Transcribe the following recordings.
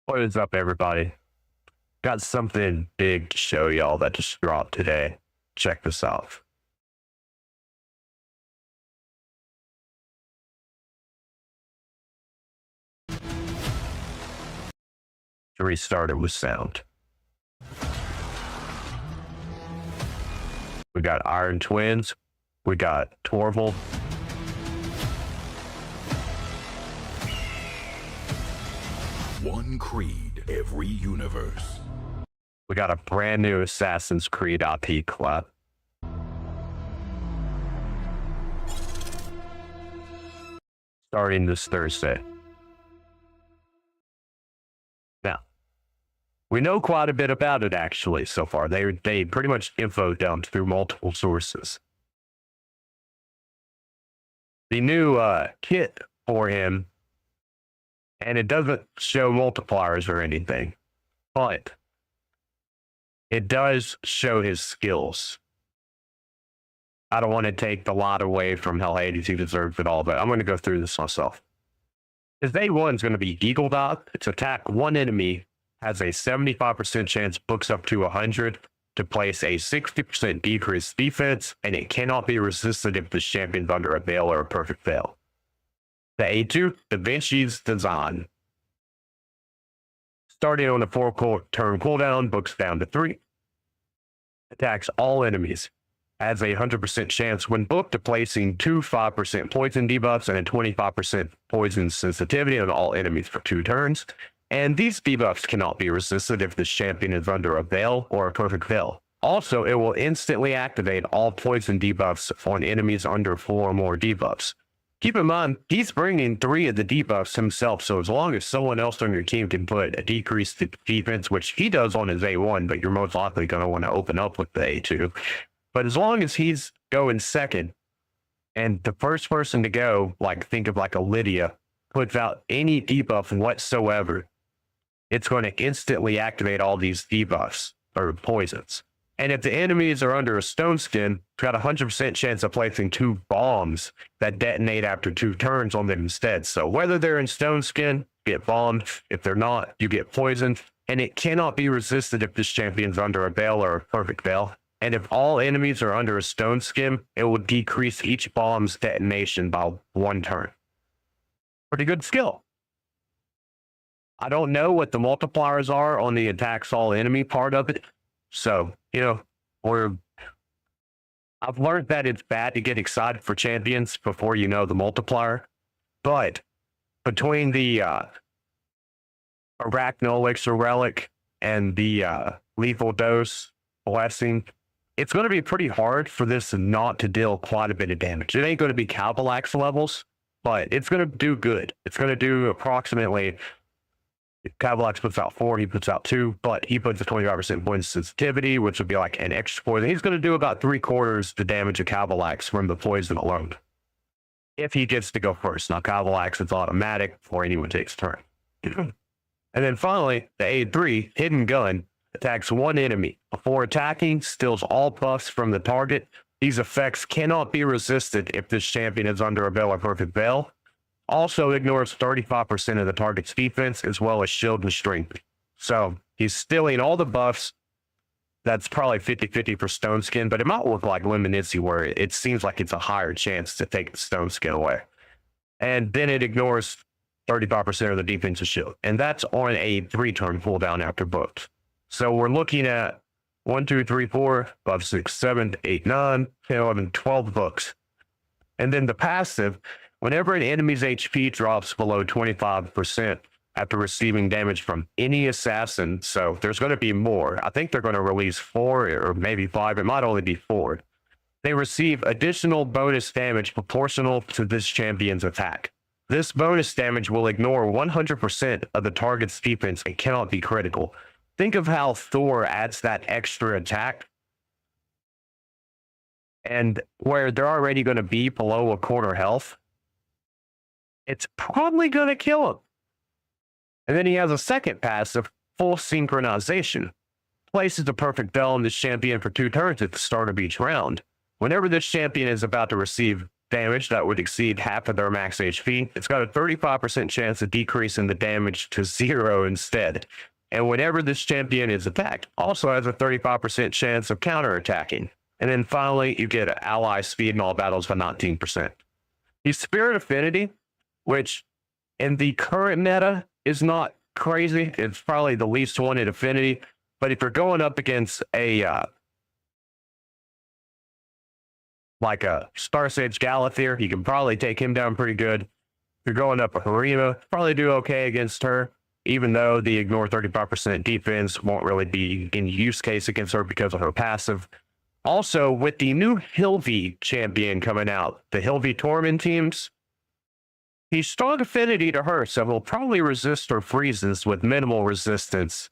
What is up, everybody? Got something big to show y'all that just dropped today. Check this out. To restart it with sound. We got Iron Twins. We got Torval. One creed, every universe. We got a brand new Assassin's Creed IP collab. Starting this Thursday. Now, we know quite a bit about it actually so far. They pretty much info dumped through multiple sources. The new kit for him, and it doesn't show multipliers or anything, but it does show his skills. I don't want to take the lot away from Hell Hades. He deserves it all, but I'm going to go through this myself. His A1 is going to be Eagle Dot. It's attack one enemy, has a 75% chance, books up to 100 to place a 60% decreased defense, and it cannot be resisted if the champion's under a veil or a perfect veil. The A2, Da Vinci's Design. Starting on a 4-turn cooldown, books down to 3. Attacks all enemies. Has a 100% chance when booked to placing 2 5% poison debuffs and a 25% poison sensitivity on all enemies for 2 turns. And these debuffs cannot be resisted if the champion is under a veil or a perfect veil. Also, it will instantly activate all poison debuffs on enemies under 4 or more debuffs. Keep in mind, he's bringing 3 of the debuffs himself, so as long as someone else on your team can put a decreased defense, which he does on his A1, but you're most likely going to want to open up with the A2. But as long as he's going second, and the first person to go, like think of like a Lydia, puts out any debuff whatsoever, it's going to instantly activate all these debuffs or poisons. And if the enemies are under a stone skin, it's got a 100% chance of placing 2 bombs that detonate after 2 turns on them instead. So whether they're in stone skin, get bombed. If they're not, you get poisoned. And it cannot be resisted if this champion's under a veil or a perfect veil. And if all enemies are under a stone skin, it will decrease each bomb's detonation by 1 turn. Pretty good skill. I don't know what the multipliers are on the attacks all enemy part of it. So, you know, I've learned that it's bad to get excited for champions before you know the multiplier. But between the Arachno Elixir Relic and the Lethal Dose Blessing, it's going to be pretty hard for this not to deal quite a bit of damage. It ain't going to be Cavalax levels, but it's going to do good. It's going to do approximately, Cavalax puts out 4, he puts out 2, but he puts a 25% poison sensitivity, which would be like an extra poison. He's going to do about 3/4 the damage of Cavalax from the poison alone, if he gets to go first. Now, Cavalax is automatic before anyone takes a turn. And then finally, the A3, Hidden Gun, attacks 1 enemy. Before attacking, steals all buffs from the target. These effects cannot be resisted if this champion is under a veil or perfect veil. Also ignores 35% of the target's defense, as well as shield and strength. So he's stealing all the buffs. That's probably 50-50 for Stone Skin, but it might look like Lemonizi, where it seems like it's a higher chance to take the Stone Skin away. And then it ignores 35% of the defensive shield. And that's on a 3-turn cooldown after booked. So we're looking at 1, 2, 3, 4, 5, 6, 7, 8, 9, 10, 11, 12 books. And then the passive, whenever an enemy's HP drops below 25% after receiving damage from any assassin, so there's going to be more. I think they're going to release 4 or maybe 5. It might only be 4. They receive additional bonus damage proportional to this champion's attack. This bonus damage will ignore 100% of the target's defense and cannot be critical. Think of how Thor adds that extra attack, and where they're already going to be below a quarter health, it's probably going to kill him. And then he has a second passive, Full Synchronization. Places the perfect veil on this champion for 2 turns at the start of each round. Whenever this champion is about to receive damage that would exceed half of their max HP. It's got a 35% chance of decreasing the damage to 0 instead. And whenever this champion is attacked, also has a 35% chance of counterattacking. And then finally, you get ally speed in all battles by 19%. The Spirit Affinity, which in the current meta is not crazy. It's probably the least wanted affinity. But if you're going up against a like a Star Sage Galathyr, you can probably take him down pretty good. If you're going up with Harima, probably do okay against her, even though the ignore 35% defense won't really be in use case against her because of her passive. Also, with the new Hilvi champion coming out, the Hilvi Torment teams, he's strong affinity to her, so he'll probably resist her freezes with minimal resistance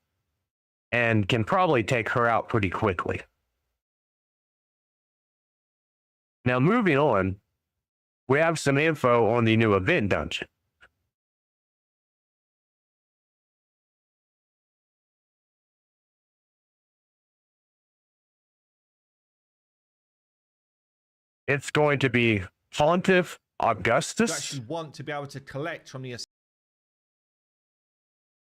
and can probably take her out pretty quickly. Now, moving on, we have some info on the new event dungeon. It's going to be Pontiff Augustus. You actually want to be able to collect from the...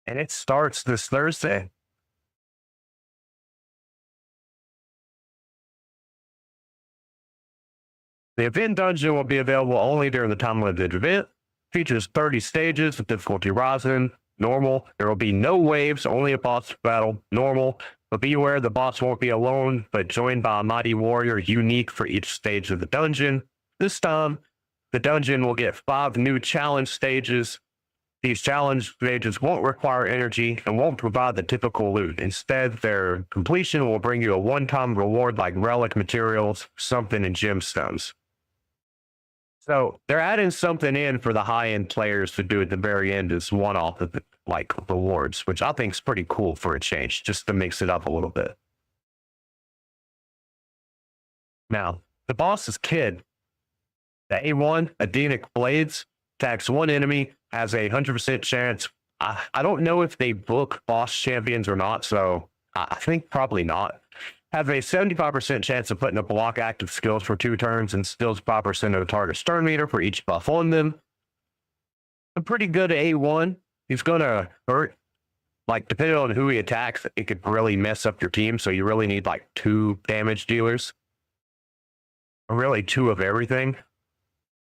And it starts this Thursday. The event dungeon will be available only during the time of the event. Features 30 stages with difficulty rising, normal. There will be no waves, only a boss battle, normal. But be aware the boss won't be alone, but joined by a mighty warrior unique for each stage of the dungeon. This time, the dungeon will get 5 new challenge stages. These challenge stages won't require energy and won't provide the typical loot. Instead, their completion will bring you a one-time reward like relic materials, something, and gemstones. So they're adding something in for the high-end players to do at the very end as one-off of the, like rewards, which I think is pretty cool for a change, just to mix it up a little bit. Now, the boss's kid, the A1 Adenic Blades, attacks one enemy, has a 100% chance. I don't know if they book boss champions or not, so I think probably not. Have a 75% chance of putting a block active skills for 2 turns and steals 5% of the target's turn meter for each buff on them. A pretty good A1. He's going to hurt. Like, depending on who he attacks, it could really mess up your team, so you really need, like, 2 damage dealers. Or really 2 of everything.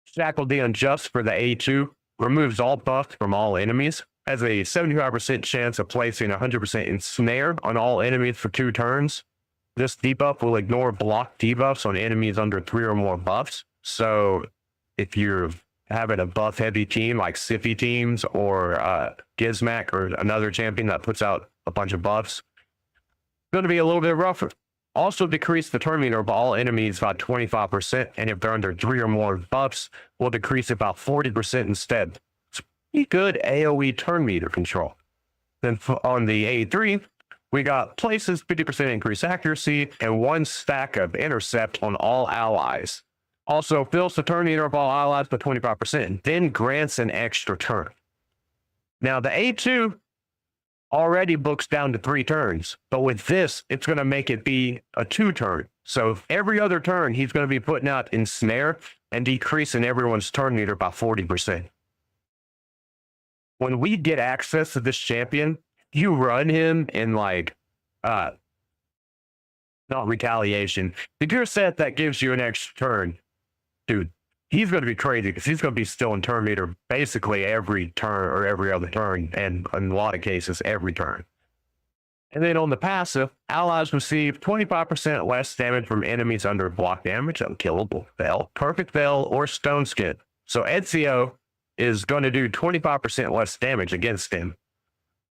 Shackle the Unjust for the A2. Removes all buffs from all enemies. Has a 75% chance of placing 100% ensnare on all enemies for 2 turns. This debuff will ignore block debuffs on enemies under 3 or more buffs. So if you're having a buff-heavy team like Siffy teams or Gizmac or another champion that puts out a bunch of buffs, it's going to be a little bit rougher. Also decrease the turn meter of all enemies by 25%, and if they're under 3 or more buffs, will decrease it by 40% instead. It's pretty good AoE turn meter control. Then on the A3, we got places 50% increased accuracy and 1 stack of intercept on all allies. Also fills the turn meter of all allies by 25%, then grants an extra turn. Now the A2 already books down to 3 turns, but with this, it's going to make it be a 2 turn. So every other turn, he's going to be putting out ensnare and decreasing everyone's turn meter by 40%. When we get access to this champion, you run him in like, not retaliation. The gear set that gives you an extra turn, dude, he's going to be crazy because he's going to be still in turn meter basically every turn or every other turn, and in a lot of cases, every turn. And then on the passive, allies receive 25% less damage from enemies under block damage, unkillable, Veil, Perfect Veil, or Stone Skin. So EZIO is going to do 25% less damage against him.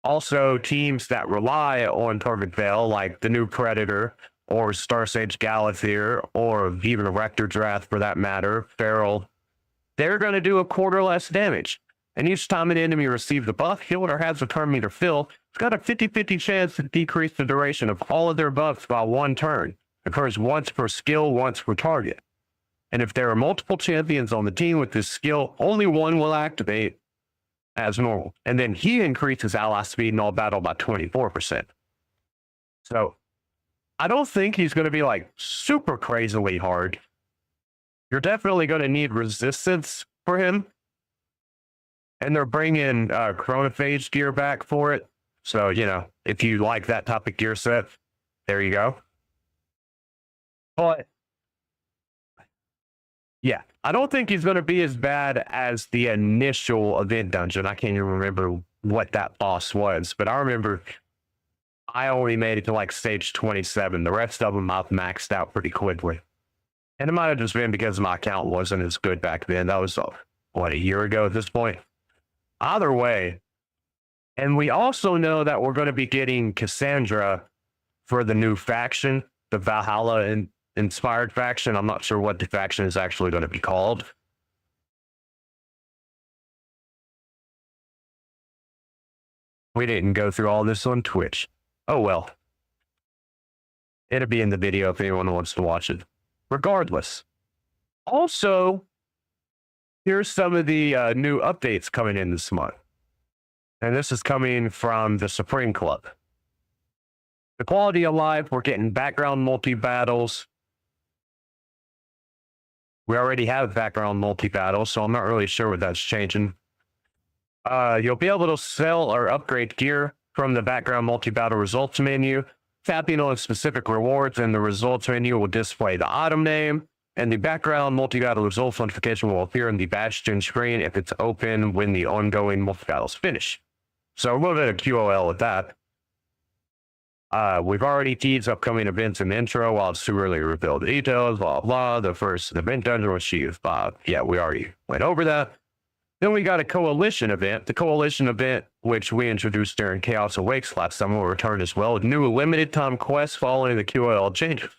Also, teams that rely on Perfect Veil, like the new Predator, or Star Sage Galathyr, or even Rector Drath for that matter, Feral, they're going to do a quarter less damage. And each time an enemy receives a buff, healed, or has a turn meter fill, it's got a 50-50 chance to decrease the duration of all of their buffs by 1 turn. Occurs once per skill, once per target. And if there are multiple champions on the team with this skill, only one will activate as normal. And then he increases ally speed in all battle by 24%. So I don't think he's going to be like super crazily hard. you're definitely going to need resistance for him. And they're bringing chronophage gear back for it. So, you know, if you like that type of gear set, there you go. But yeah, I don't think he's going to be as bad as the initial event dungeon. I can't even remember what that boss was, but I remember I only made it to like stage 27. The rest of them I've maxed out pretty quickly. And it might have just been because my account wasn't as good back then. That was, what, a year ago at this point? Either way, and we also know that we're going to be getting Cassandra for the new faction, the Valhalla inspired faction. I'm not sure what the faction is actually going to be called. We didn't go through all this on Twitch. Oh well. It'll be in the video if anyone wants to watch it. Regardless. Also, here's some of the new updates coming in this month. And this is coming from the Supreme Club. The quality of life, we're getting background multi-battles. We already have background multi-battles, so I'm not really sure what that's changing. You'll be able to sell or upgrade gear from the background multi-battle results menu. Tapping on specific rewards in the results menu will display the item name, and the background multi-battle results notification will appear in the Bastion screen if it's open when the ongoing multi-battles finish. So a little bit of QOL with that. We've already teased upcoming events in the intro while it's too early to reveal the details, blah, blah. The first event dungeon was achieved. Yeah, we already went over that. Then we got a coalition event. The coalition event, which we introduced during Chaos Awakes last summer, will return as well. New limited time quests following the QOL changes.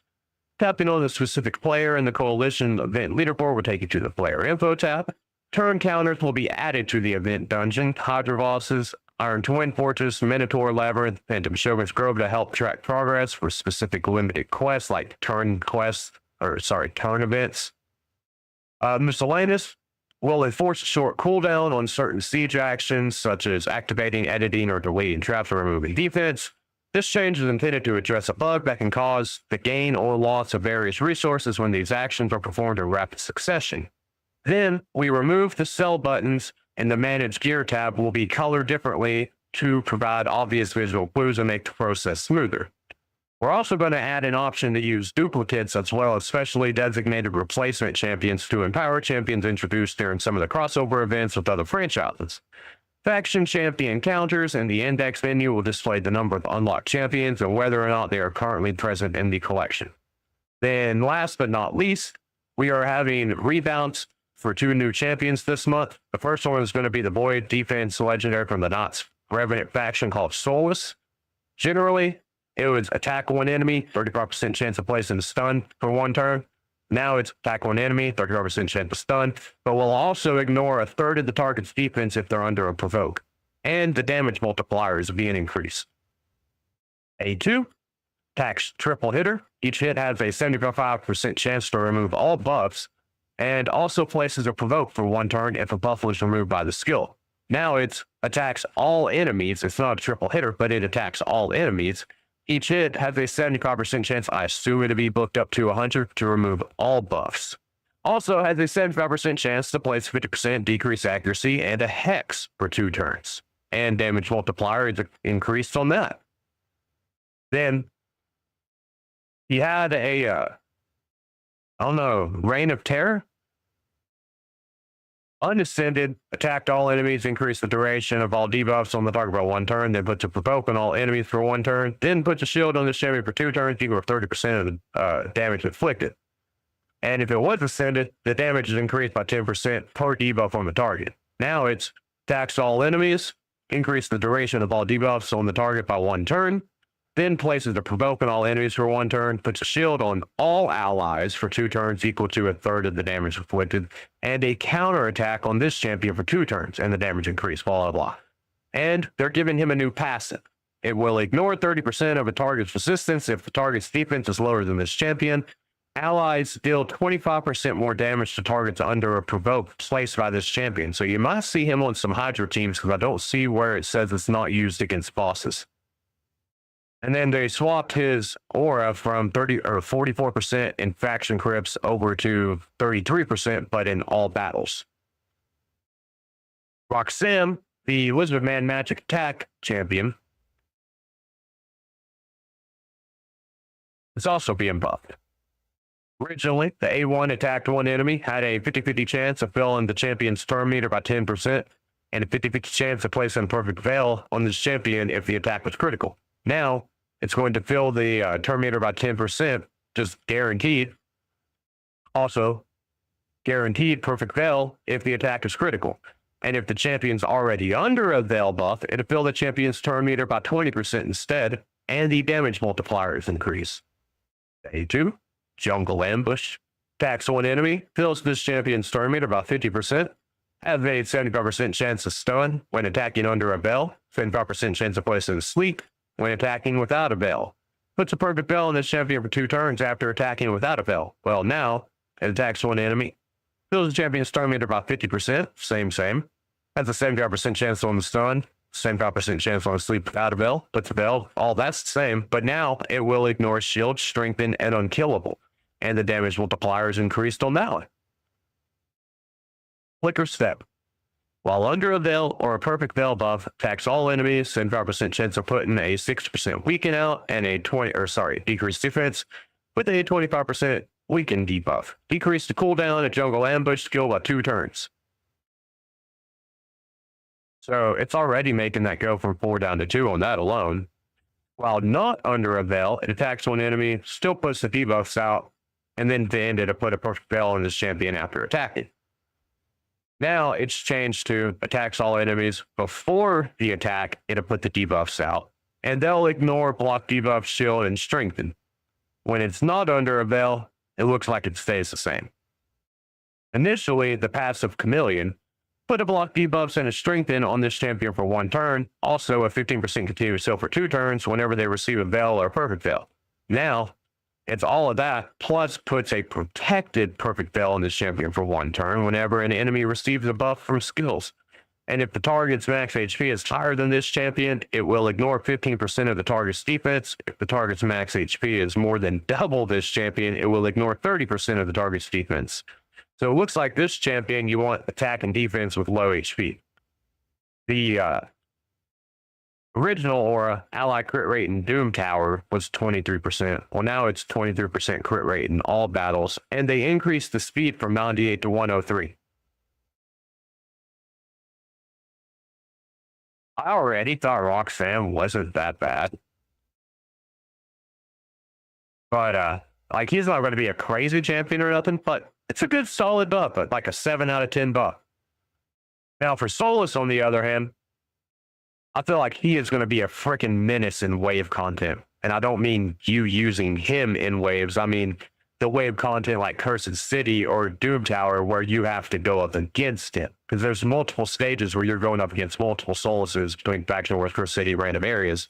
Tapping on the specific player in the coalition event leaderboard will take you to the player info tab. Turn counters will be added to the event dungeon. Hydra bosses, Iron Twin Fortress, Minotaur Labyrinth, Phantom Shogun's Grove to help track progress for specific limited quests like turn events. Miscellaneous will enforce a short cooldown on certain siege actions, such as activating, editing, or deleting traps or removing defense. This change is intended to address a bug that can cause the gain or loss of various resources when these actions are performed in rapid succession. Then, we remove the sell buttons, and the Manage Gear tab will be colored differently to provide obvious visual clues and make the process smoother. We're also going to add an option to use duplicates as well as specially designated replacement champions to empower champions introduced during some of the crossover events with other franchises. Faction champion counters in the index menu will display the number of unlocked champions and whether or not they are currently present in the collection. Then last but not least, we are having rebounds for 2 new champions this month. The first one is going to be the Void Defense Legendary from the Knots Revenant faction called Solus. Generally, it was attack one enemy, 35% chance of placing a stun for 1 turn. Now it's attack one enemy, 35% chance of stun, but will also ignore a third of the target's defense if they're under a provoke. And the damage multiplier is being increased. A2, attacks triple hitter. Each hit has a 75% chance to remove all buffs, and also places a provoke for 1 turn if a buff was removed by the skill. Now it attacks all enemies. It's not a triple hitter, but it attacks all enemies. Each hit has a 75% chance, I assume it'll be booked up to 100, to remove all buffs. Also has a 75% chance to place 50% decrease accuracy and a hex for 2 turns. And damage multiplier is increased on that. Then he had a, Reign of Terror. Undescended, attacked all enemies, increase the duration of all debuffs on the target by 1 turn, then puts a provoke on all enemies for 1 turn, then puts a shield on the champion for 2 turns, equal to 30% of the damage inflicted. And if it was ascended, the damage is increased by 10% per debuff on the target. Now it's attacks all enemies, increase the duration of all debuffs on the target by 1 turn, then places a provoke on all enemies for 1 turn, puts a shield on all allies for 2 turns equal to a third of the damage inflicted, and a counterattack on this champion for 2 turns, and the damage increase, blah, blah, blah. And they're giving him a new passive. It will ignore 30% of a target's resistance if the target's defense is lower than this champion. Allies deal 25% more damage to targets under a provoke placed by this champion. So you might see him on some Hydra teams because I don't see where it says it's not used against bosses. And then they swapped his aura from 30 or 44% in faction crypts over to 33%, but in all battles. Roxanne, the Lizard Man Magic Attack champion, is also being buffed. Originally, the A1 attacked one enemy had a 50-50 chance of filling the champion's turn meter by 10%, and a 50-50 chance of placing a perfect veil on this champion if the attack was critical. Now, it's going to fill the turn meter by 10%, just guaranteed. Also, guaranteed perfect veil if the attack is critical. And if the champion's already under a veil buff, it'll fill the champion's turn meter by 20% instead, and the damage multipliers increase. A2, Jungle Ambush. Attacks one enemy, fills this champion's turn meter by 50%, has a 75% chance of stun when attacking under a veil, 75% chance of placing sleep when attacking without a veil. Puts a perfect veil on this champion for 2 turns after attacking without a veil. Well, now, it attacks one enemy, fills the champion's turn meter by 50%, same. Has a 75% chance on the stun, 75% chance on sleep without a veil, puts a veil, all that's the same, but now it will ignore shield, strengthen, and unkillable, and the damage multiplier is increased on that one. Flicker Step. While under a veil or a perfect veil buff, attacks all enemies, 75% chance of putting a 60% weaken out and a decreased defense with a 25% weaken debuff. Decrease the cooldown of Jungle Ambush skill by 2 turns. So it's already making that go from 4 down to 2 on that alone. While not under a veil, it attacks one enemy, still puts the debuffs out, and then it'll put a perfect veil on this champion after attacking. Now it's changed to attacks all enemies before the attack, it'll put the debuffs out, and they'll ignore block, debuff, shield, and strengthen. When it's not under a veil, it looks like it stays the same. Initially, the passive Chameleon put a block, debuffs, and a strengthen on this champion for 1 turn, also a 15% continuous heal for 2 turns whenever they receive a veil or a perfect veil. Now, it's all of that, plus puts a protected perfect veil on this champion for 1 turn whenever an enemy receives a buff from skills. And if the target's max HP is higher than this champion, it will ignore 15% of the target's defense. If the target's max HP is more than double this champion, it will ignore 30% of the target's defense. So it looks like this champion, you want attack and defense with low HP. The original aura, ally crit rate in Doom Tower was 23%. Well, now it's 23% crit rate in all battles, and they increased the speed from 98 to 103. I already thought Roxanne wasn't that bad. But, like, he's not going to be a crazy champion or nothing, but it's a good solid buff, but like a 7 out of 10 buff. Now, for Solus, on the other hand, I feel like he is going to be a freaking menace in wave content. And I don't mean you using him in waves. I mean the wave content like Cursed City or Doom Tower where you have to go up against him. Because there's multiple stages where you're going up against multiple Soluses between Faction Wars, Cursed City, random areas.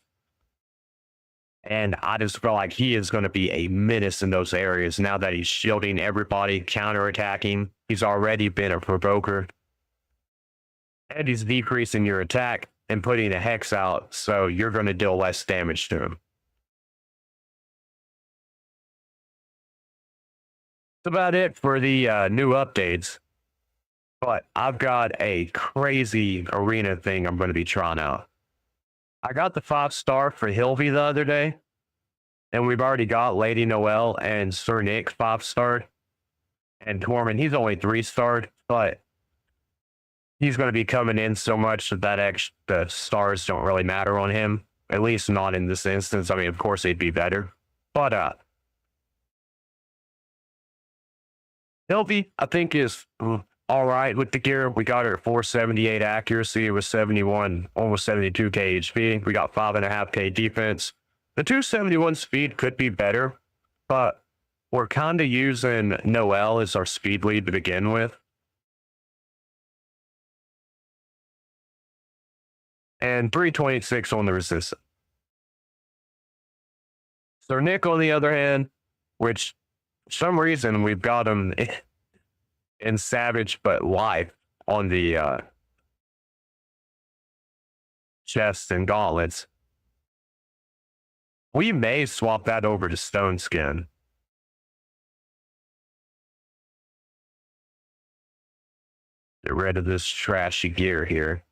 And I just feel like he is going to be a menace in those areas now that he's shielding everybody, counterattacking. He's already been a provoker. And he's decreasing your attack and putting a hex out, so you're going to deal less damage to him. That's about it for the new updates. But I've got a crazy arena thing I'm going to be trying out. I got the 5-star for Hilvy the other day, and we've already got Lady Noelle and Sir Nick 5-starred. And Tormund, he's only 3-starred, but he's going to be coming in so much that the stars don't really matter on him. At least not in this instance. I mean, of course, they'd be better. But, Hilvy, I think, is all right with the gear. We got her at 478 accuracy with 71, almost 72k HP. We got 5.5k defense. The 271 speed could be better, but we're kind of using Noelle as our speed lead to begin with. And 326 on the resistance. Sir Nick, on the other hand, which for some reason we've got him in Savage but life on the chests and gauntlets. We may swap that over to stone skin. Get rid of this trashy gear here.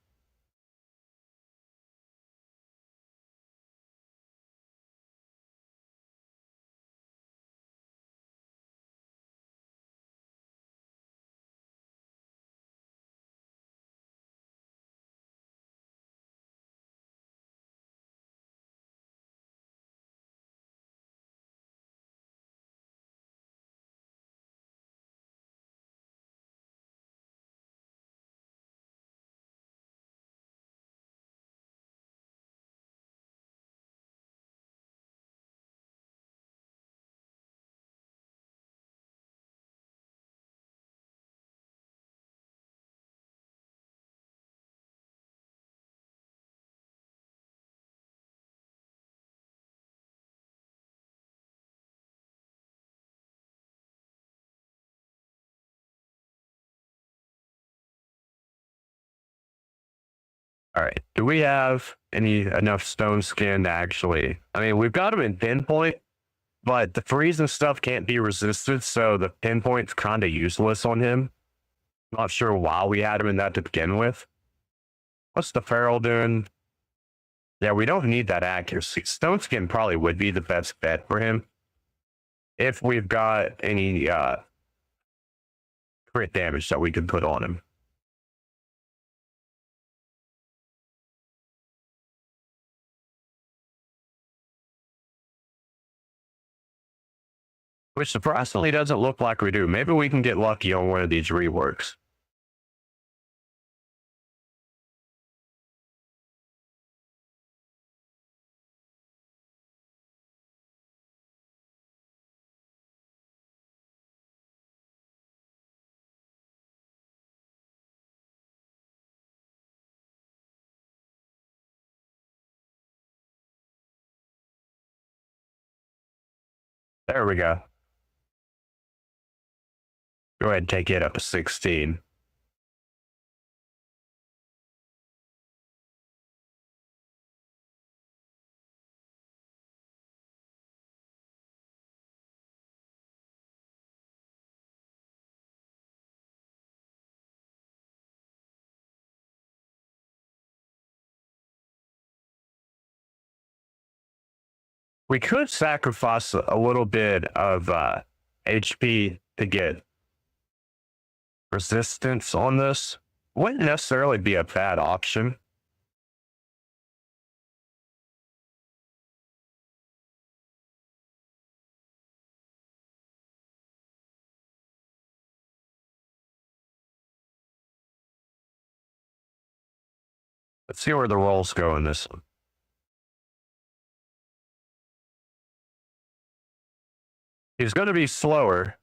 All right. Do we have enough stone skin to actually? I mean, we've got them in pinpoint, but the freeze and stuff can't be resisted, so the pinpoint's kind of useless on him. Not sure why we had him in that to begin with. What's the feral doing? Yeah, we don't need that accuracy. Stone skin probably would be the best bet for him if we've got any crit damage that we could put on him. Which surprisingly doesn't look like we do. Maybe we can get lucky on one of these reworks. There we go. Go ahead and take it up to 16. We could sacrifice a little bit of HP to get resistance on this. Wouldn't necessarily be a bad option. Let's see where the rolls go in this one. He's going to be slower.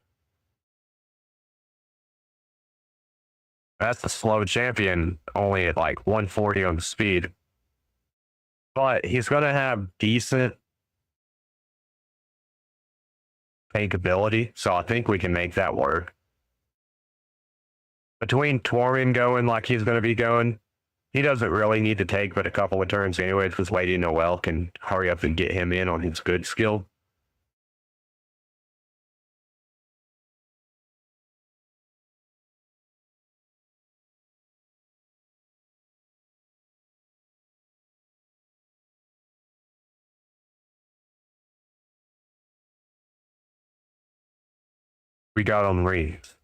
That's the slow champion, only at like 140 on the speed. But he's going to have decent tank ability, so I think we can make that work. Between Tormin going like he's going to be going, he doesn't really need to take but a couple of turns anyways, because Lady Noelle can hurry up and get him in on his good skill. We got on Reeves.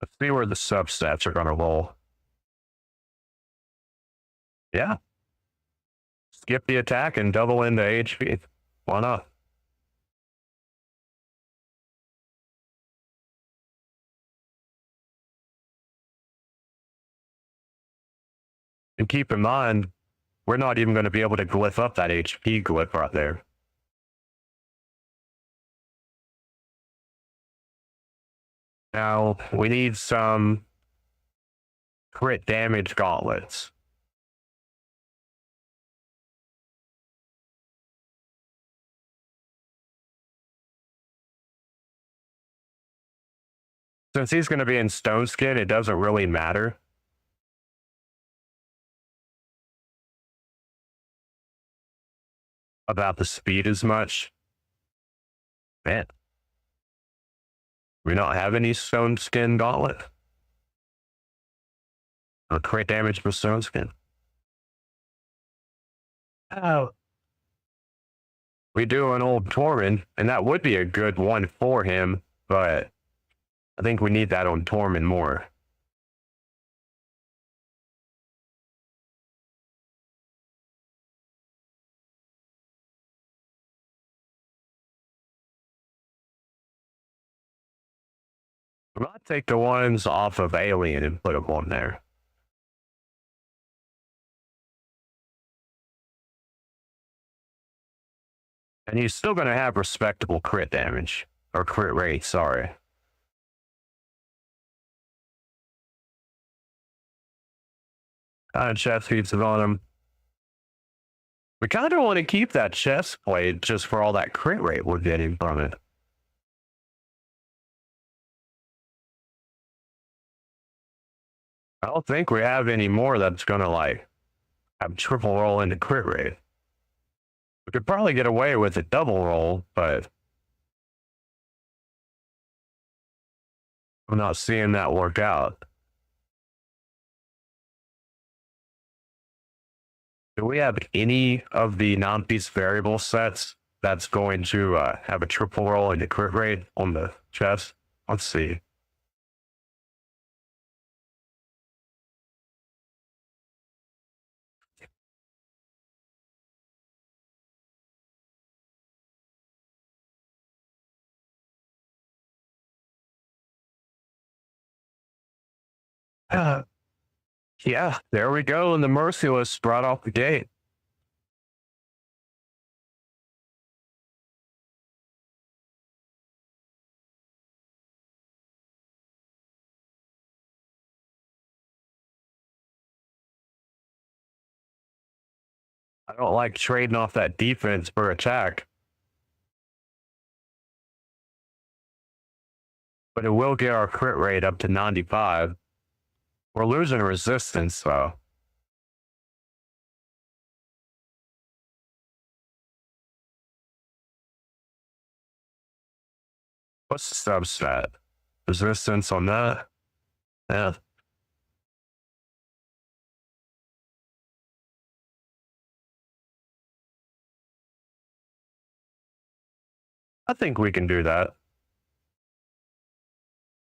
Let's see where the substats are going to roll. Yeah. Skip the attack and double into HP. Why not? And keep in mind, we're not even going to be able to glyph up that HP glyph right there. Now, we need some crit damage gauntlets. Since he's going to be in stone skin, it doesn't really matter. about the speed as much. Man, we don't have any stone skin gauntlet or crit damage for stone skin. Oh, we do an old Torment, and that would be a good one for him, but I think we need that on Torment more. I might take the ones off of Alien and put them on there. And he's still going to have respectable crit damage. Or crit rate, sorry. Chest feeds on him. We kind of want to keep that chest plate just for all that crit rate we're getting from it. I don't think we have any more that's going to like have triple roll into crit rate. We could probably get away with a double roll, but I'm not seeing that work out. Do we have any of the non-piece variable sets that's going to have a triple roll into crit rate on the chest? Let's see. Yeah, there we go. And the Merciless brought off the gate. I don't like trading off that defense for attack. But it will get our crit rate up to 95. We're losing resistance, though. What's the substat? Resistance on that? Yeah. I think we can do that.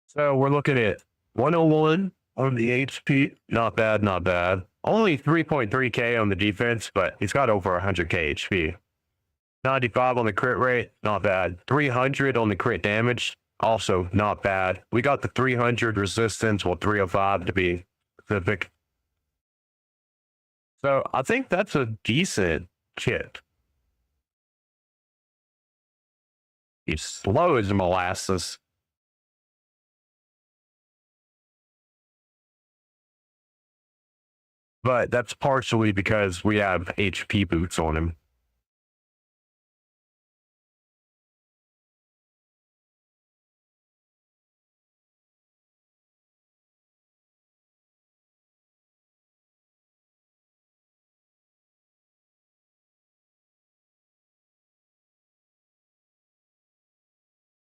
So we're looking at 101 on the HP. Not bad, not bad. Only 3.3k on the defense, but he's got over 100k HP. 95 on the crit rate, not bad. 300 on the crit damage, also not bad. We got the 300 resistance, well, 305 to be specific. So I think that's a decent kit. He's slow as molasses. But that's partially because we have HP boots on him.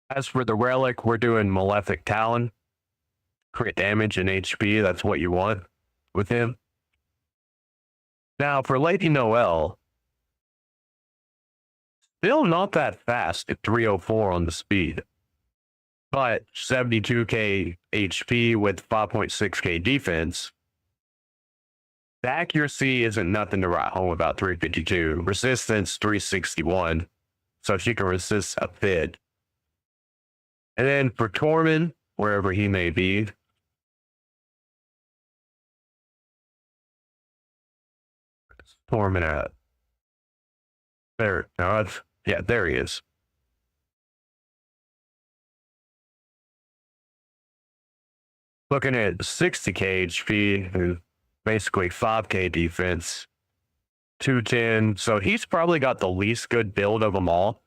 As for the relic, we're doing Malefic Talon. Crit damage and HP, that's what you want with him. Now, for Lady Noelle, still not that fast at 304 on the speed. But 72k HP with 5.6k defense. The accuracy isn't nothing to write home about. 352. Resistance 361. So she can resist a bit. And then for Tormund, wherever he may be, Tormund at? There. No, yeah, there he is. Looking at 60k HP, basically 5k defense, 210. So he's probably got the least good build of them all.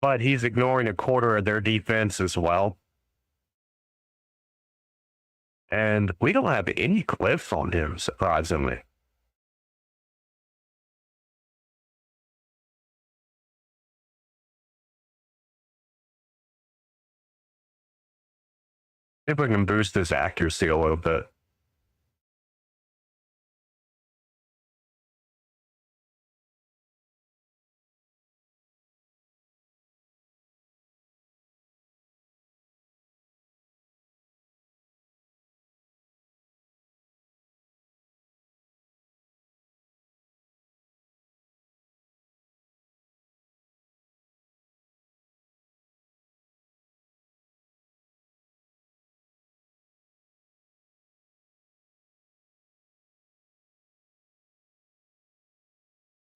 But he's ignoring a quarter of their defense as well. And we don't have any cliffs on him, surprisingly. If we can boost his accuracy a little bit.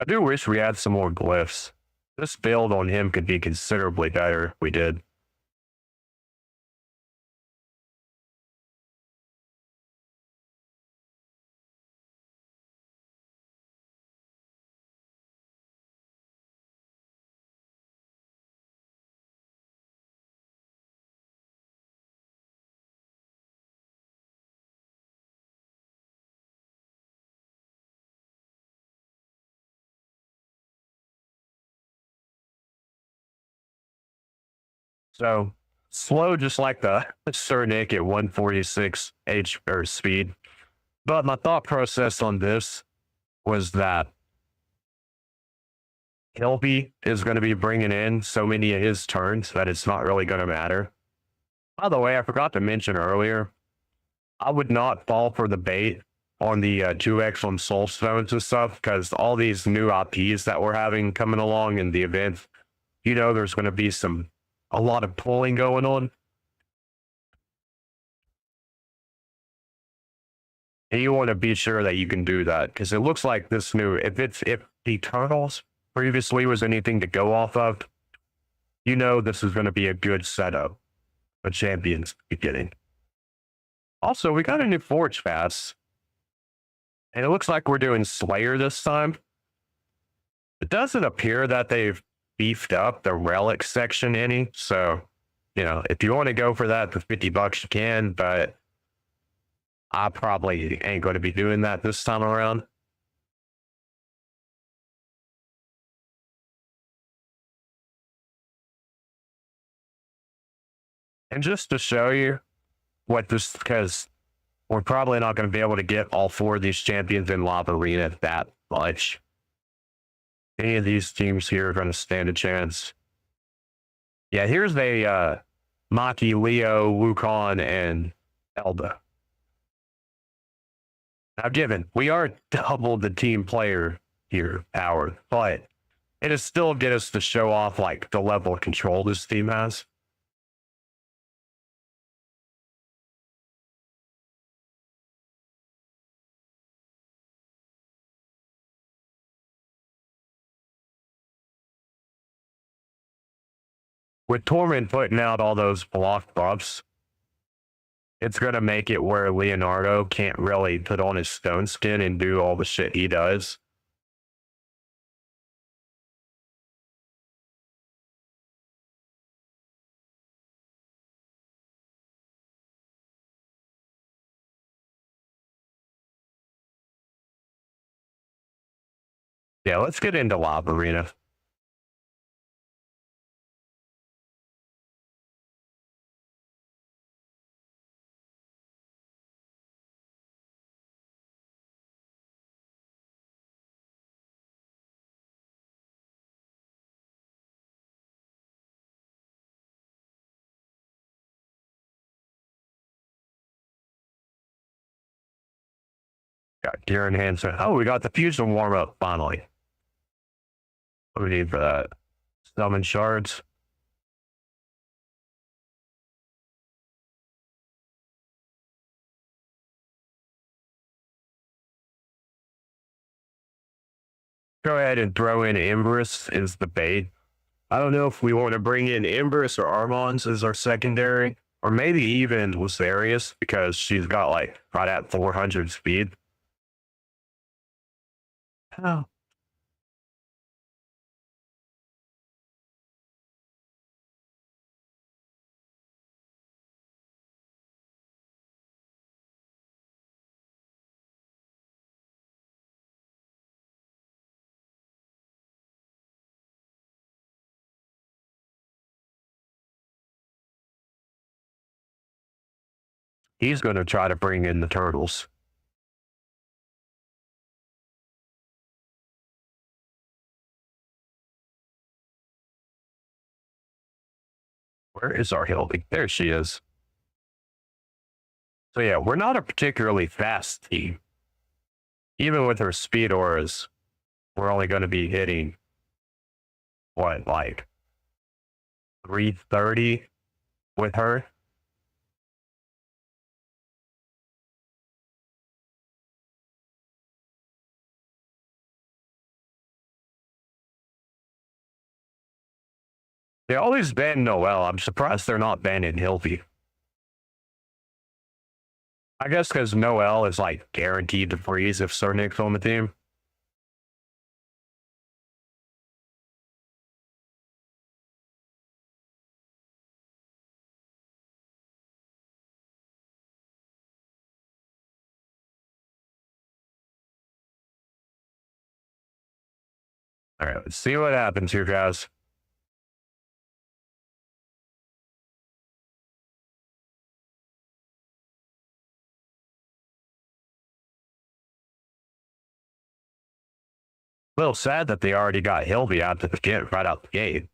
I do wish we had some more glyphs. This build on him could be considerably better if we did. So slow, just like the Sir Nick at 146 H or speed. But my thought process on this was that Hilby is going to be bringing in so many of his turns that it's not really going to matter. By the way, I forgot to mention earlier, I would not fall for the bait on the 2x on soul stones and stuff, because all these new IPs that we're having coming along in the event, you know, there's going to be a lot of pulling going on. And you want to be sure that you can do that, because it looks like this new, if the Eternals previously was anything to go off of, you know, this is going to be a good setup for champions beginning. Also, we got a new Forge Pass, and it looks like we're doing Slayer this time. It doesn't appear that they've beefed up the relic section any, so, you know, if you want to go for that for $50, you can, but I probably ain't going to be doing that this time around. And just to show you what this, because we're probably not going to be able to get all four of these champions in Lava Arena that much. Any of these teams here are going to stand a chance. Yeah, here's a Maki, Leo, Wukong, and Elba. Now, given we are double the team player here, power, but it is still get us to show off like the level of control this team has. With Torment putting out all those block buffs, it's going to make it where Leonardo can't really put on his stone skin and do all the shit he does. Yeah, let's get into Lava Arena. Got Darren Hansen. Oh, we got the fusion warm up finally. What do we need for that? Summon shards. Go ahead and throw in Embers is the bait. I don't know if we want to bring in Embers or Armons as our secondary, or maybe even Lusarius, because she's got like right at 400 speed. Oh. He's going to try to bring in the turtles. Where is our Hildy? There she is. So yeah, we're not a particularly fast team. Even with her speed auras, we're only going to be hitting, what, like 330 with her? They always ban Noelle. I'm surprised they're not banning Hildy. I guess because Noelle is like guaranteed to freeze if Cernic's on the team. All right, let's see what happens here, guys. A little sad that they already got Hildy out to the gate, right out the gate.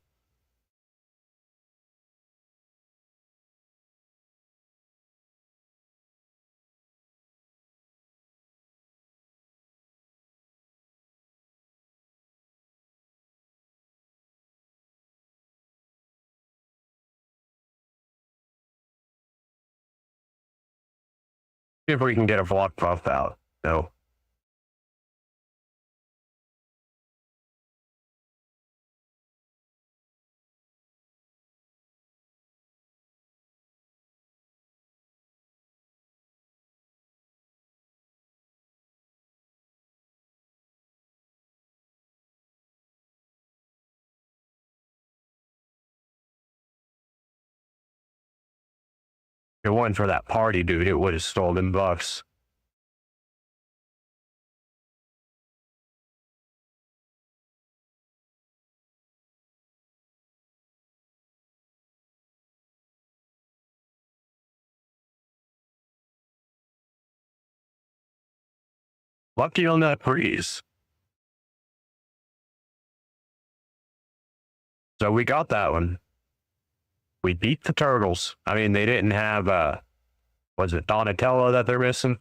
See if we can get a block buff out. No. If it wasn't for that party, dude, it would have stolen buffs. Lucky on that freeze. So we got that one. We beat the turtles. I mean, they didn't have, was it Donatello that they're missing?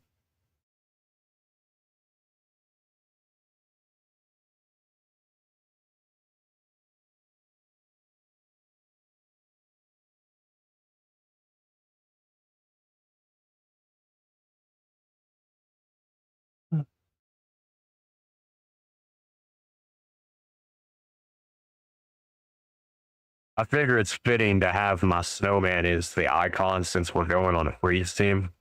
I figure it's fitting to have my snowman as the icon since we're going on a freeze team.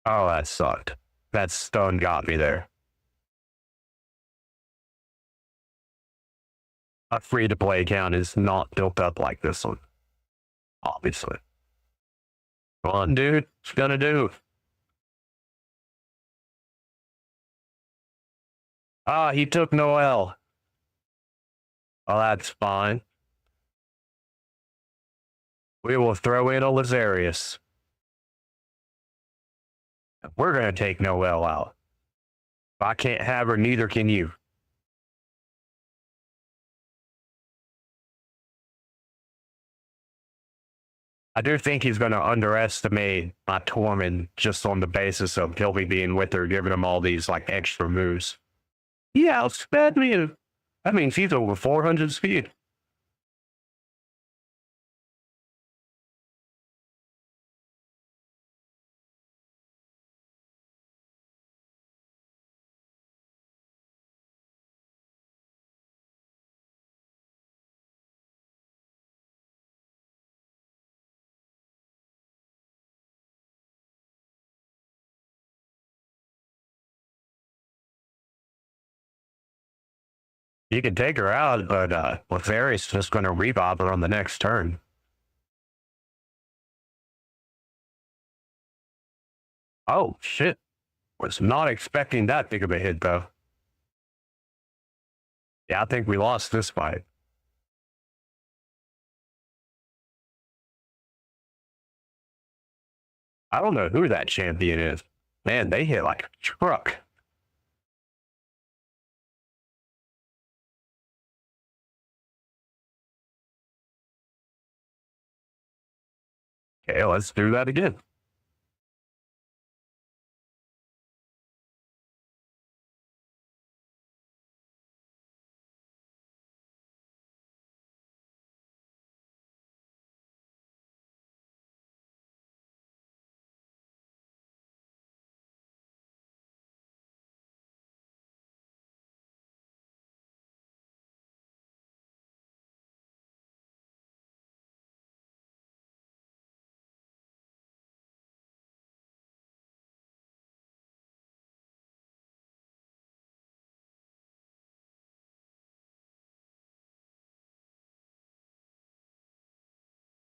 Oh, that sucked. That stun got me there. A free-to-play account is not built up like this one. Obviously. Come on, dude. What you gonna do? Ah, he took Noel. Oh, that's fine. We will throw in a Lazarius. We're gonna take Noel out. If I can't have her, neither can you. I do think he's going to underestimate my Tormund just on the basis of Kilby being with her, giving him all these like extra moves. He outsped me. That means he's over 400 speed. You can take her out, but Lefairy's just going to revive her on the next turn. Oh, shit. Was not expecting that big of a hit, though. Yeah, I think we lost this fight. I don't know who that champion is. Man, they hit like a truck. Okay, let's do that again.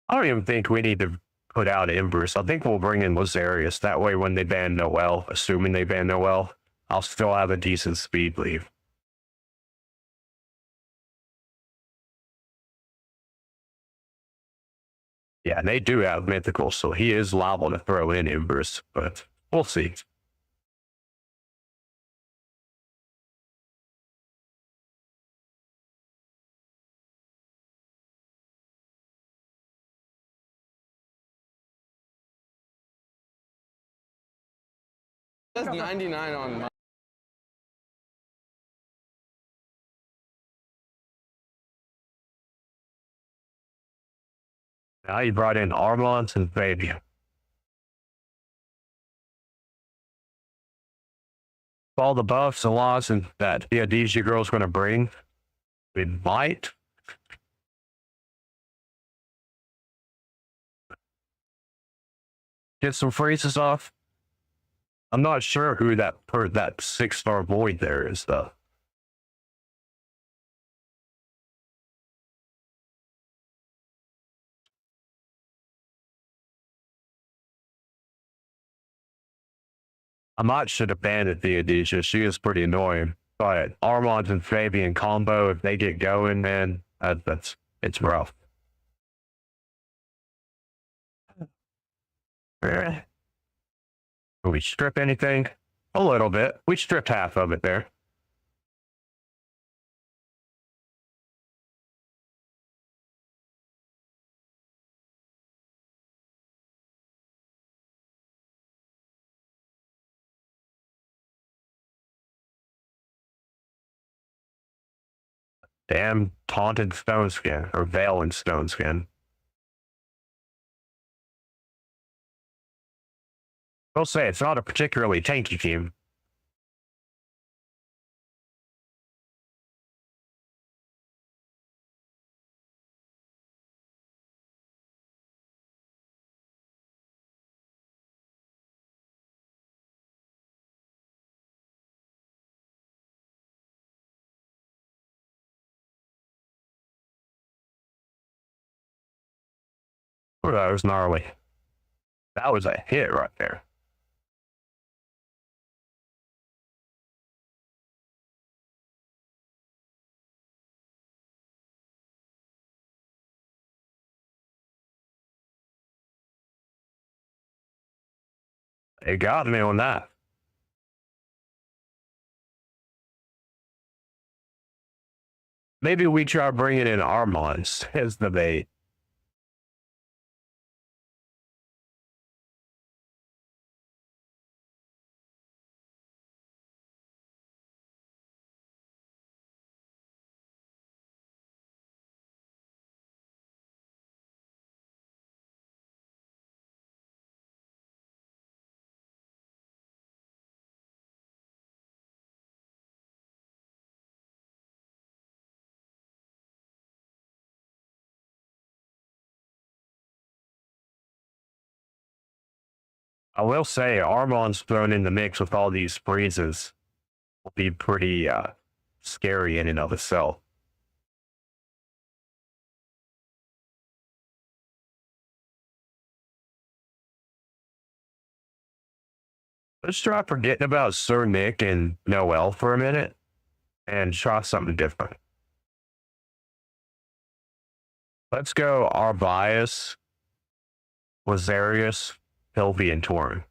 I don't even think we need to put out Embers. I think we'll bring in Lazarius. That way, when they ban Noel, assuming they ban Noel, I'll still have a decent speed lead. Yeah, they do have Mythical, so he is liable to throw in Embers, but we'll see. That's 99 on my. Now he brought in Armont and Fabian. All the buffs and laws and that the Adizia girl's going to bring, we might. Get some phrases off. I'm not sure who that 6-star void there is, though. I might should have banned Theodosia. She is pretty annoying. But Armand and Fabian combo, if they get going, man, it's rough. Did we strip anything? A little bit. We stripped half of it there. Damn taunted stone skin, or veil and stone skin. I'll say it's not a particularly tanky team. Oh, that was gnarly. That was a hit right there. It got me on that. Maybe we try bringing in Armand as the bait. I will say Armon's thrown in the mix with all these freezes will be pretty scary in and of itself. Let's try forgetting about Sir Nick and Noel for a minute and try something different. Let's go Arbias, Lazarius, Hilvy, and Torn.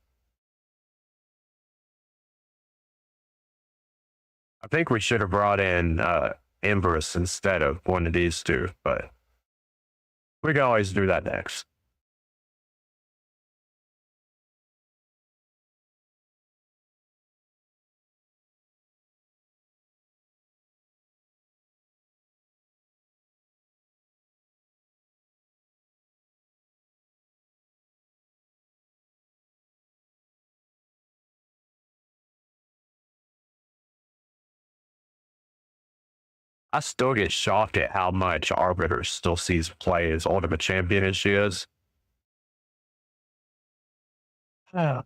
I think we should have brought in Emberus instead of one of these two, but we can always do that next. I still get shocked at how much Arbiter still sees play as Ultimate Champion as she is. Yeah.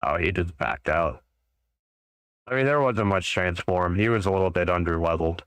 Oh, he just backed out. I mean, there wasn't much transform. He was a little bit under-leveled.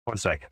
One second.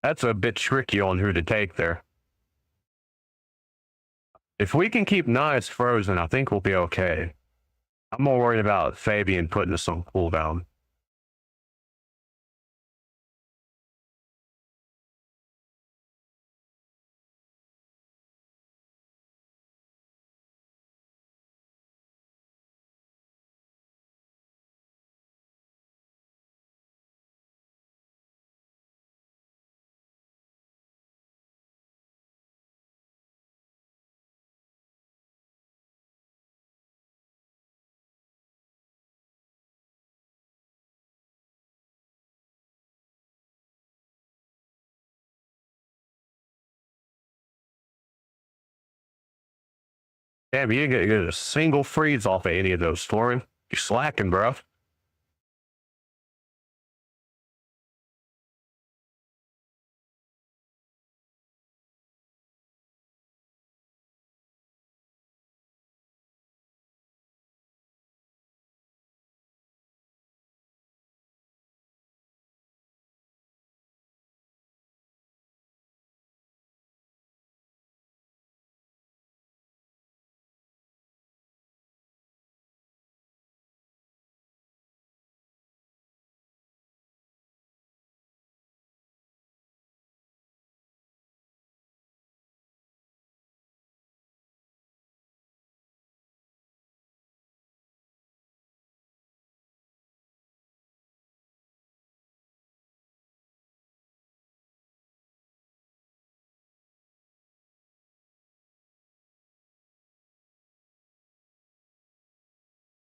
That's a bit tricky on who to take there. If we can keep Knives frozen, I think we'll be okay. I'm more worried about Fabian putting us on cooldown. Damn, you didn't get a single freeze off of any of those, Torin. You're slacking, bro.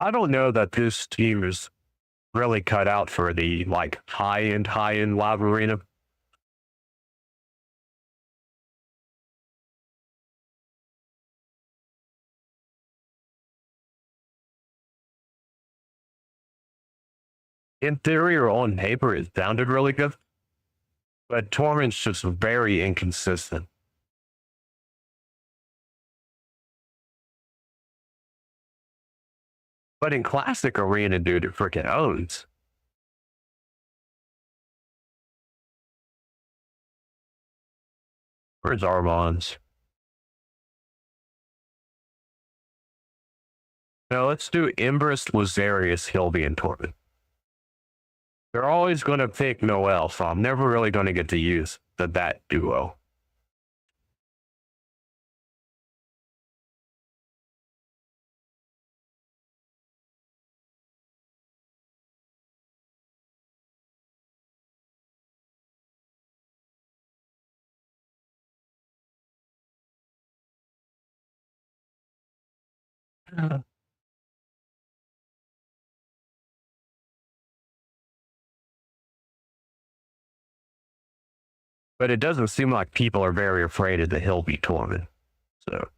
I don't know that this team is really cut out for the like high end live arena. In theory or on paper, it sounded really good, but Torment's just very inconsistent. But in classic arena, dude, it freaking owns. Where's Armand's? No, let's do Empress, Lazarius, Hilby, and Torment. They're always going to pick Noel, so I'm never really going to get to use that duo. But it doesn't seem like people are very afraid of the Hilby Torment. So.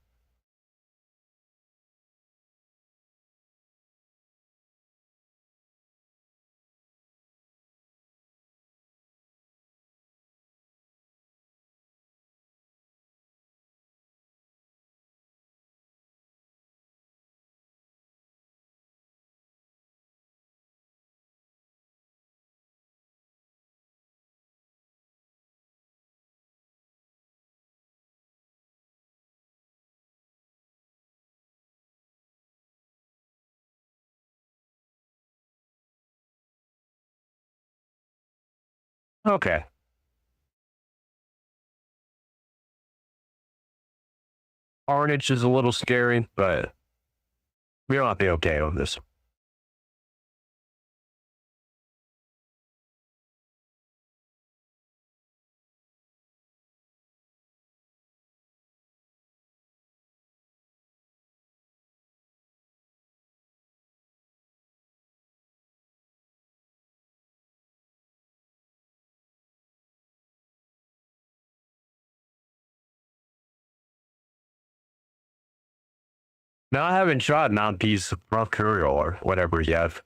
Okay. Carnage is a little scary, but we don't have to be okay on this. Now I haven't tried Mount Peace Rough Courier or whatever yet.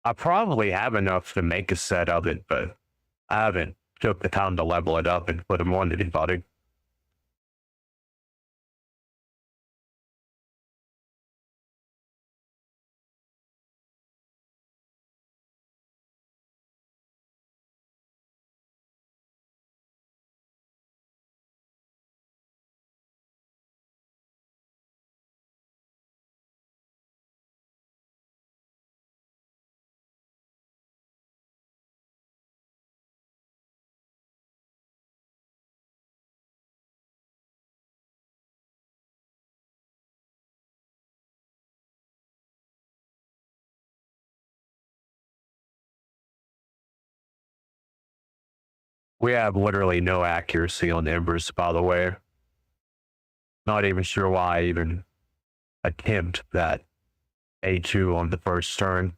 I probably have enough to make a set of it, but I haven't took the time to level it up and put them on anybody. We have literally no accuracy on Embers, by the way. Not even sure why I even attempt that A2 on the first turn.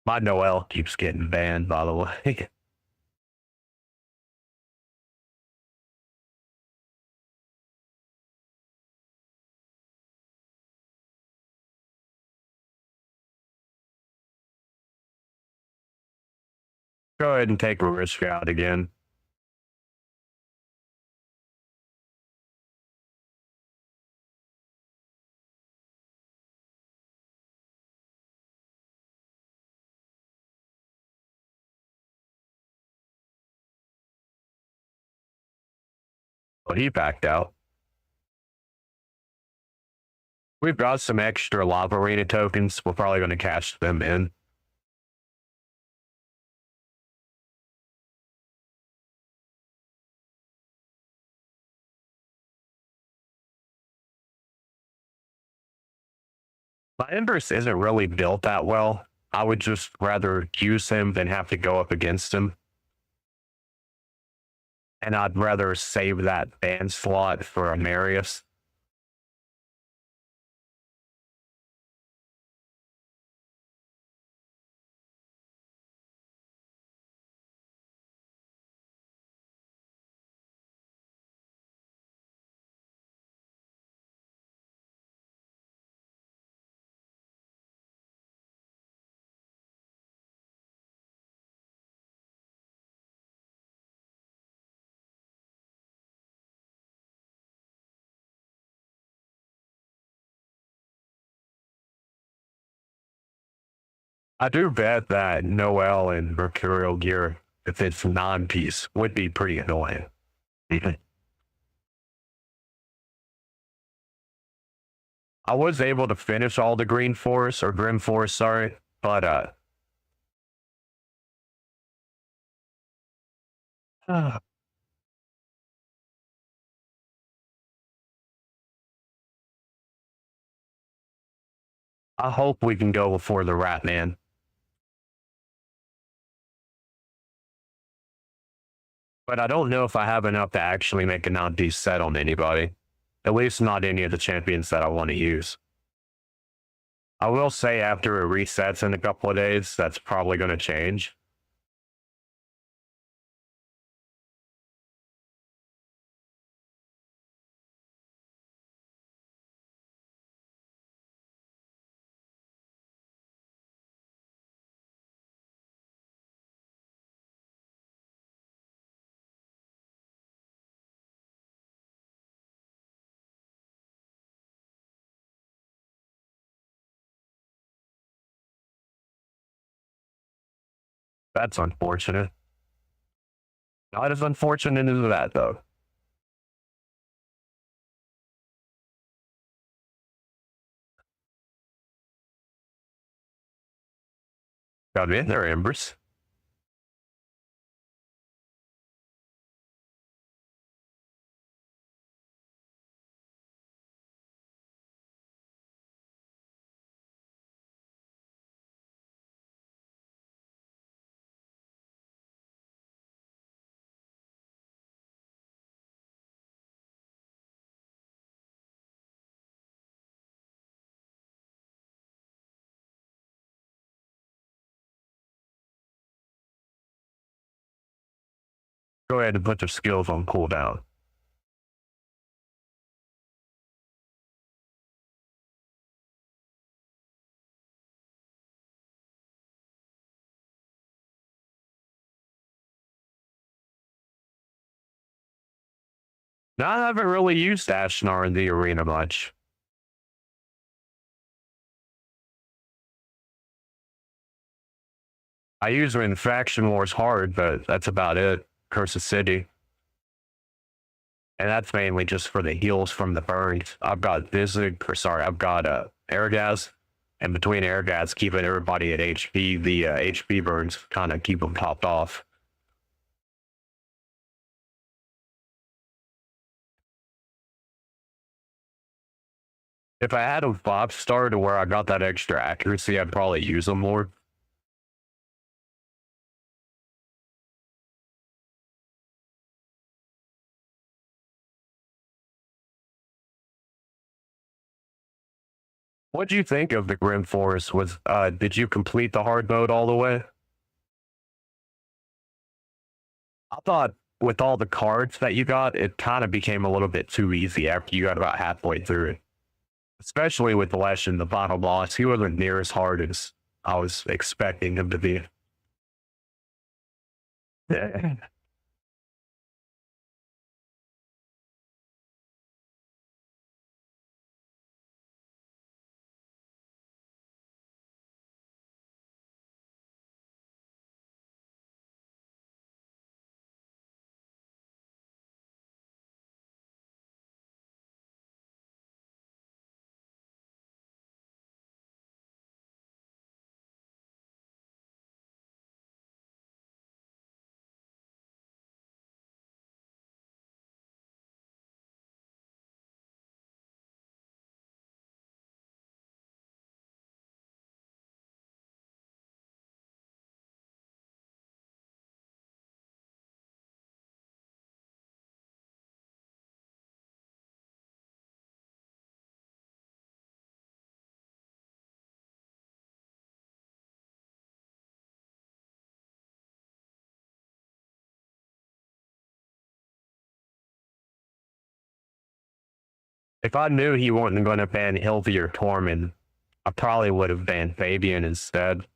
My Noel keeps getting banned, by the way. Go ahead and take a risk out again. But he backed out. We've got some extra lava arena tokens. We're probably going to cash them in. My Embers isn't really built that well. I would just rather use him than have to go up against him. And I'd rather save that ban slot for a Marius. I do bet that Noel and Mercurial gear, if it's non-piece, would be pretty annoying. I was able to finish all the green forest or grim forest, sorry, but I hope we can go before the rat man. But I don't know if I have enough to actually make a non-piece set on anybody. At least not any of the champions that I want to use. I will say after it resets in a couple of days, that's probably going to change. That's unfortunate. Not as unfortunate as that, though. Got in there, Embers. Go ahead and put your skills on cooldown. Now, I haven't really used Ashnar in the arena much. I use her in Faction Wars hard, but that's about it. Curse of City. And that's mainly just for the heals from the burns. I've got I've got Airgas. And between Airgas, keeping everybody at HP, the HP burns kind of keep them topped off. If I had a 5-star to where I got that extra accuracy, I'd probably use them more. What'd you think of the Grim Forest? Did you complete the hard mode all the way? I thought with all the cards that you got, it kind of became a little bit too easy after you got about halfway through it. Especially with Leshen, the final boss. He wasn't near as hard as I was expecting him to be. If I knew he wasn't going to ban Hildy or Tormund, I probably would have banned Fabian instead.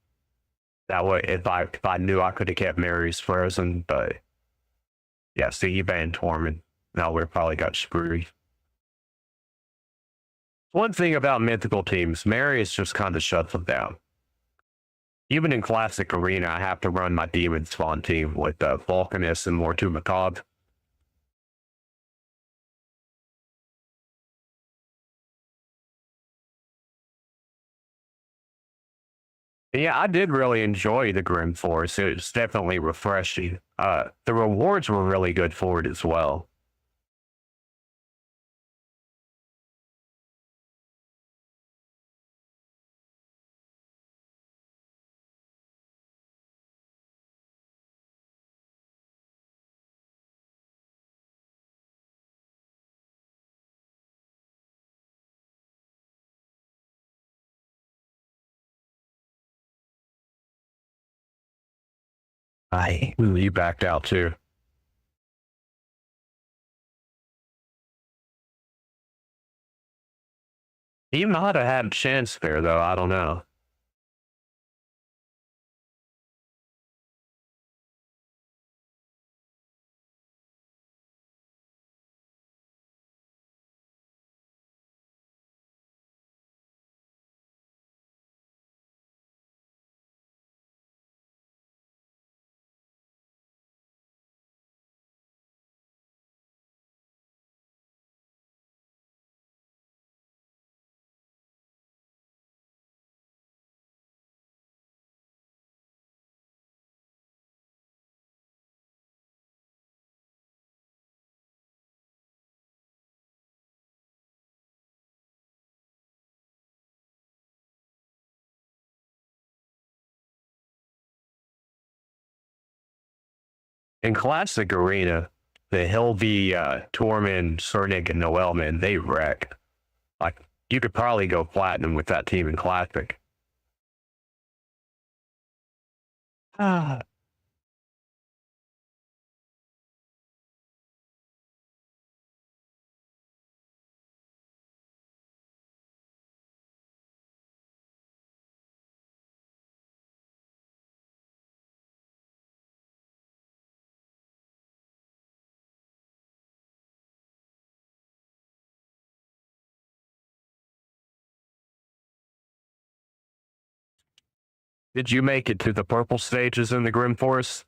That way, if I knew I could have kept Mary's frozen, but yeah, see, he banned Tormund. Now we probably got screwed. One thing about mythical teams, Marius just kind of shuts them down. Even in classic arena, I have to run my demon spawn team with Vulcanus and Mortu Macabre. Yeah, I did really enjoy the Grim Force. It was definitely refreshing. The rewards were really good for it as well. You backed out too. He might have had a chance there, though. I don't know. In classic arena, the Hildy, Tormund, Cernic, and Noelman, they wreck. Like, you could probably go platinum with that team in classic. Ah, did you make it to the purple stages in the Grim Forest?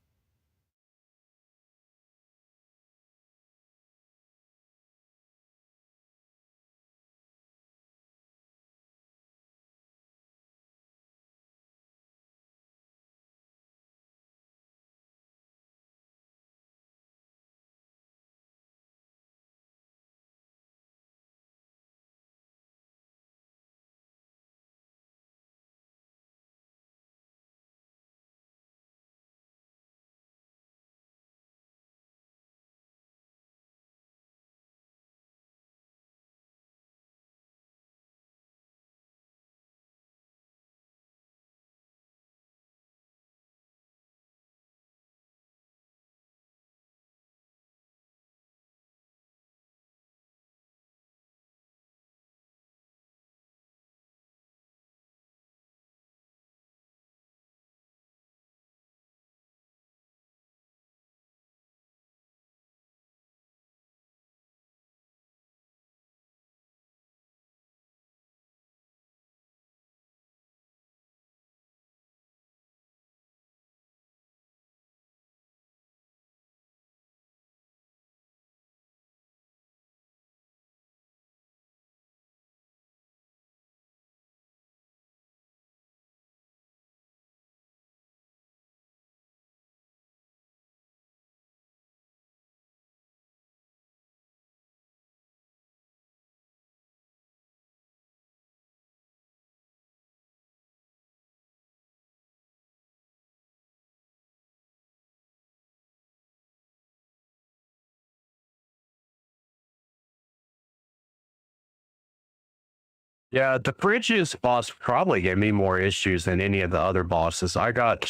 Yeah, the Bridges boss probably gave me more issues than any of the other bosses. I got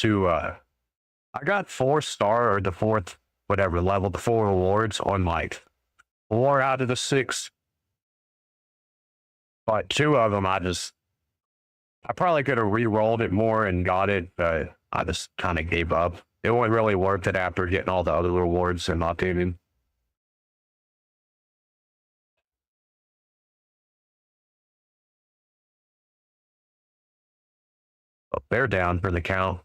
4 star or the fourth, whatever level, the 4 rewards on like 4 out of the 6. But 2 of them, I probably could have re-rolled it more and got it, but I just kind of gave up. It wasn't really worth it after getting all the other rewards and not doing. Oh, they're down for the count.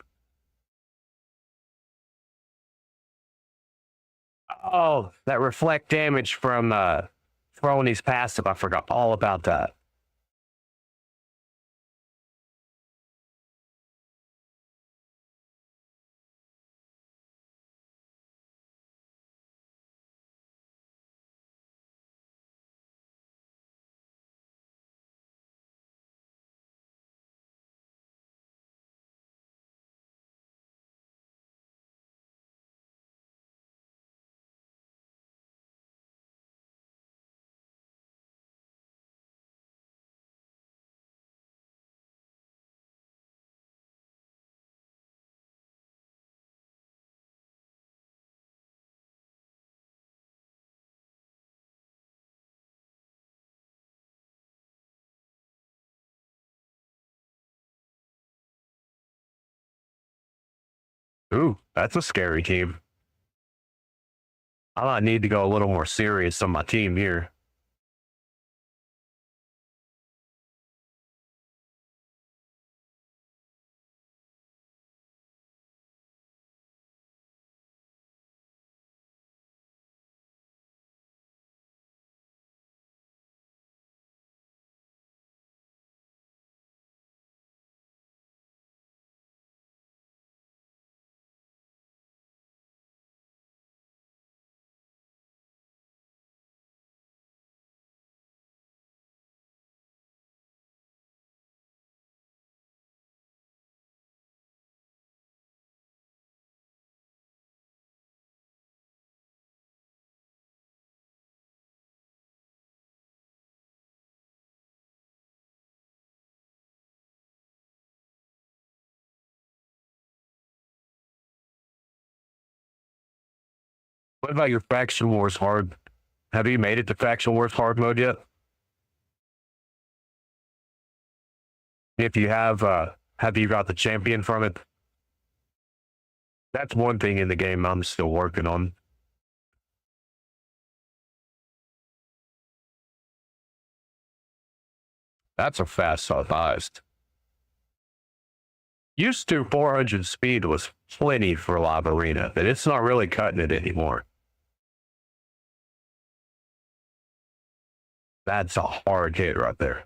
Oh, that reflect damage from throwing his passive. I forgot all about that. Ooh, that's a scary team. I might need to go a little more serious on my team here. What about your faction wars hard? Have you made it to faction wars hard mode yet? If you have you got the champion from it? That's one thing in the game I'm still working on. That's a fast heist. Used to 400 speed was plenty for Live Arena, but it's not really cutting it anymore. That's a hard hit right there.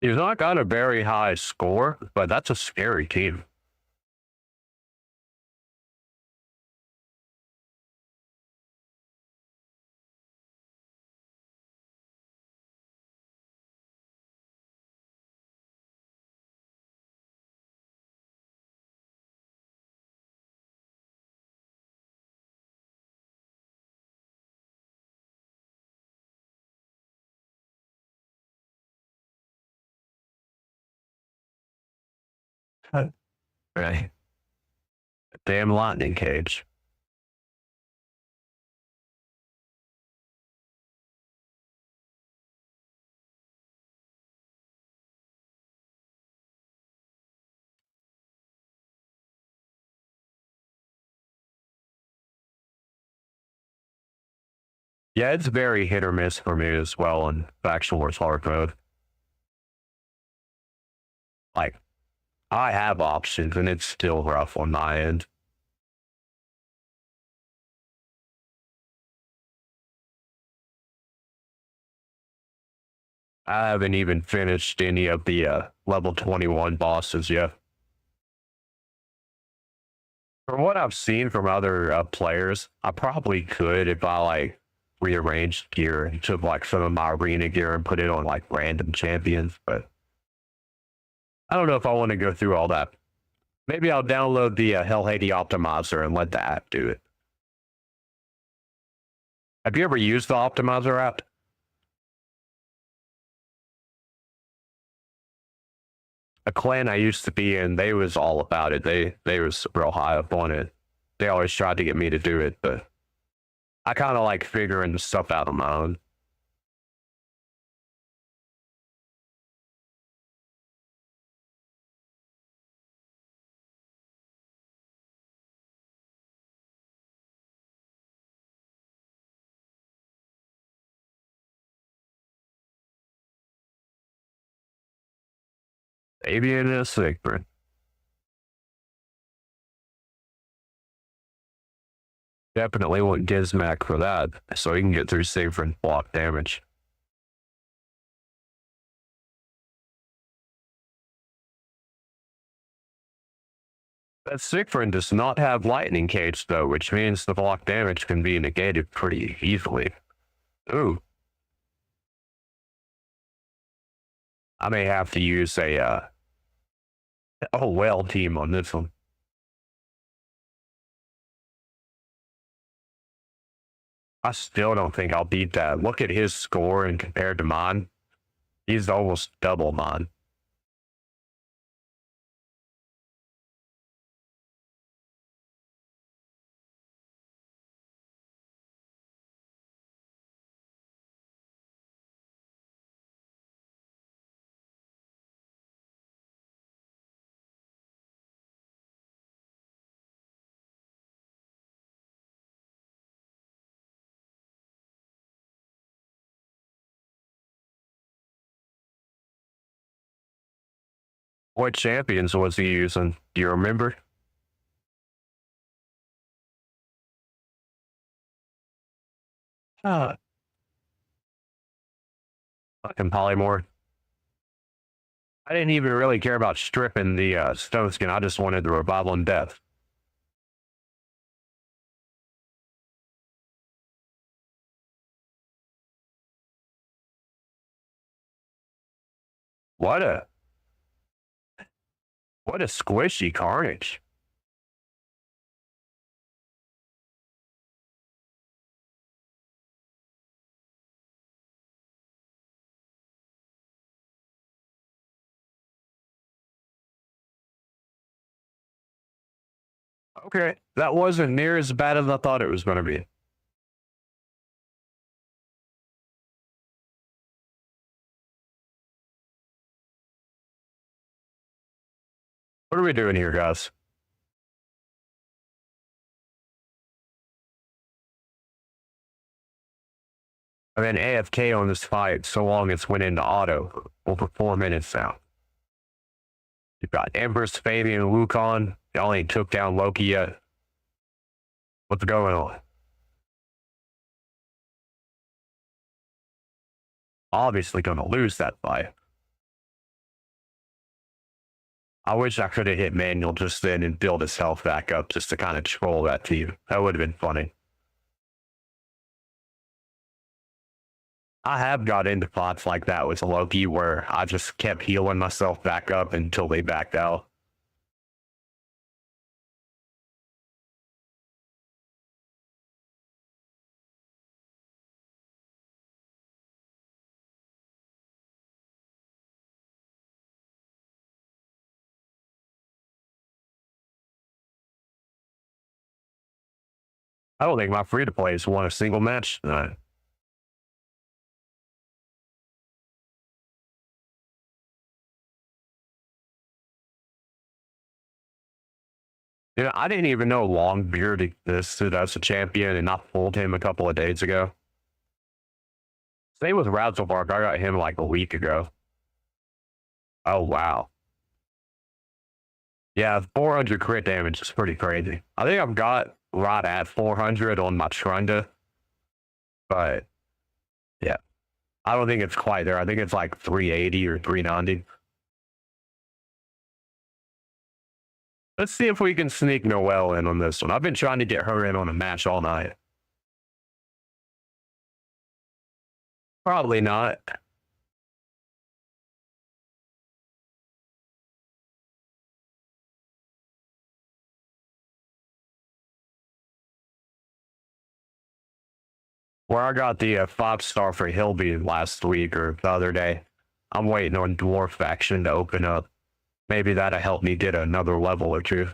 He's not got a very high score, but that's a scary team. Right. Damn lightning cage. Yeah, it's very hit or miss for me as well in factual or hard mode. Like, I have options and it's still rough on my end. I haven't even finished any of the level 21 bosses yet. From what I've seen from other players, I probably could if I like rearranged gear and took like some of my arena gear and put it on like random champions, but I don't know if I want to go through all that. Maybe I'll download the Hell Haiti optimizer and let the app do it. Have you ever used the optimizer app? A clan I used to be in, they was all about it. They was real high up on it. They always tried to get me to do it, but I kind of like figuring the stuff out on my own. Avian is sick, bro. Definitely want Gizmac for that, so he can get through safer and block damage. That Siegfried does not have lightning cage though, which means the block damage can be negated pretty easily. Ooh. I may have to use a oh well team on this one. I still don't think I'll beat that. Look at his score and compared to mine. He's almost double mine. What champions was he using? Do you remember? Uh, Fucking polymorph. I didn't even really care about stripping the stone skin. I just wanted the revival and death. What a what a squishy carnage. Okay, that wasn't near as bad as I thought it was going to be. What are we doing here, guys? I've been AFK on this fight so long it's went into auto. Over 4 minutes now. You've got Empress, Fabian, and Wukong. Y'all ain't took down Loki yet. What's going on? Obviously gonna lose that fight. I wish I could have hit Manuel just then and build his health back up just to kind of troll that team. That would have been funny. I have got into fights like that with Loki where I just kept healing myself back up until they backed out. I don't think my free to play has won a single match tonight. You know, I didn't even know Longbeard existed as a champion, and I pulled him a couple of days ago. Same with Razzlebark. I got him like a week ago. Oh, wow. Yeah, 400 crit damage is pretty crazy. I think I've got right at 400 on my Trunda, but yeah, I don't think it's quite there. I think it's like 380 or 390. Let's see if we can sneak Noelle in on this one. I've been trying to get her in on a match all night. Probably not. Where I got the 5-star for Hilby last week or the other day, I'm waiting on Dwarf Faction to open up. Maybe that'll help me get another level or two.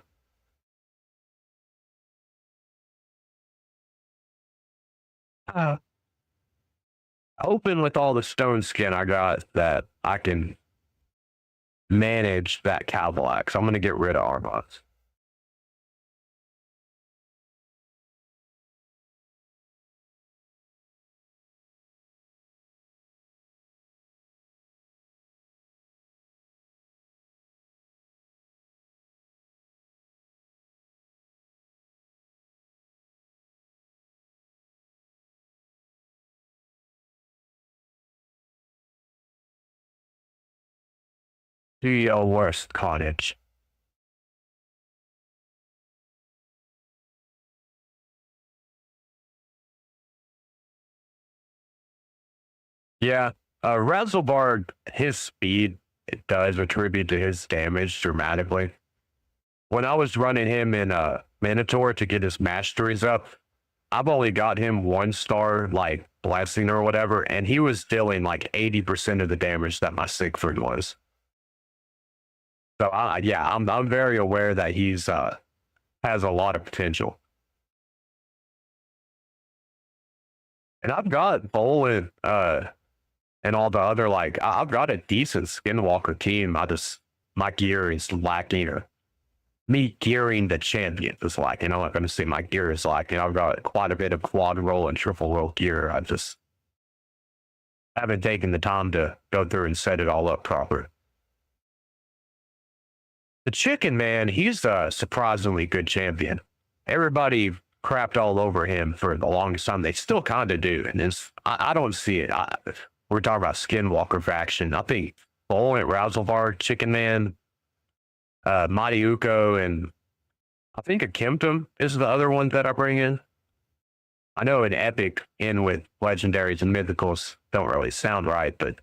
Hoping with all the stone skin I got that I can manage that Cavalax. I'm going to get rid of Arbots. The worst cottage. Yeah, Razzlebarg, his speed, it does attribute to his damage dramatically. When I was running him in Minotaur to get his masteries up, I've only got him 1-star, like, blessing or whatever, and he was dealing like 80% of the damage that my Siegfried was. So, yeah, I'm very aware that he's has a lot of potential. And I've got Bolin and all the other, like, I've got a decent Skinwalker team. My gear is lacking. Me gearing the champion is lacking. I'm not going to say my gear is lacking. I've got quite a bit of quad roll and triple roll gear. I just haven't taken the time to go through and set it all up proper. The Chicken Man, he's a surprisingly good champion. Everybody crapped all over him for the longest time. They still kind of do. And I don't see it. We're talking about Skinwalker faction. I think Bull at Razzlebar, Chicken Man, Mighty Uko, and I think a Kemptum is the other one that I bring in. I know an Epic in with Legendaries and Mythicals don't really sound right, but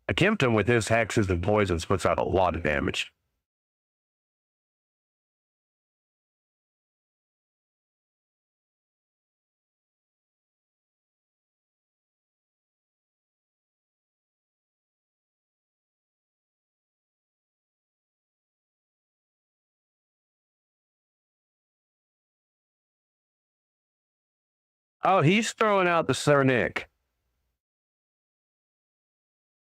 a Kemptum with his hexes and poisons puts out a lot of damage. Oh, he's throwing out the Sir Nick.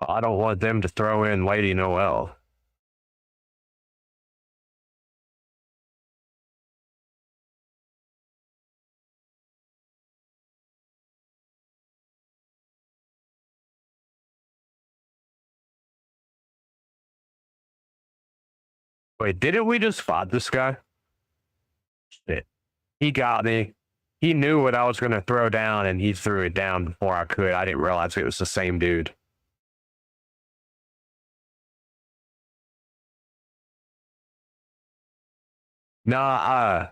I don't want them to throw in Lady Noelle. Wait, didn't we just fight this guy? Shit. He got me. He knew what I was going to throw down, and he threw it down before I could. I didn't realize it was the same dude. Nah,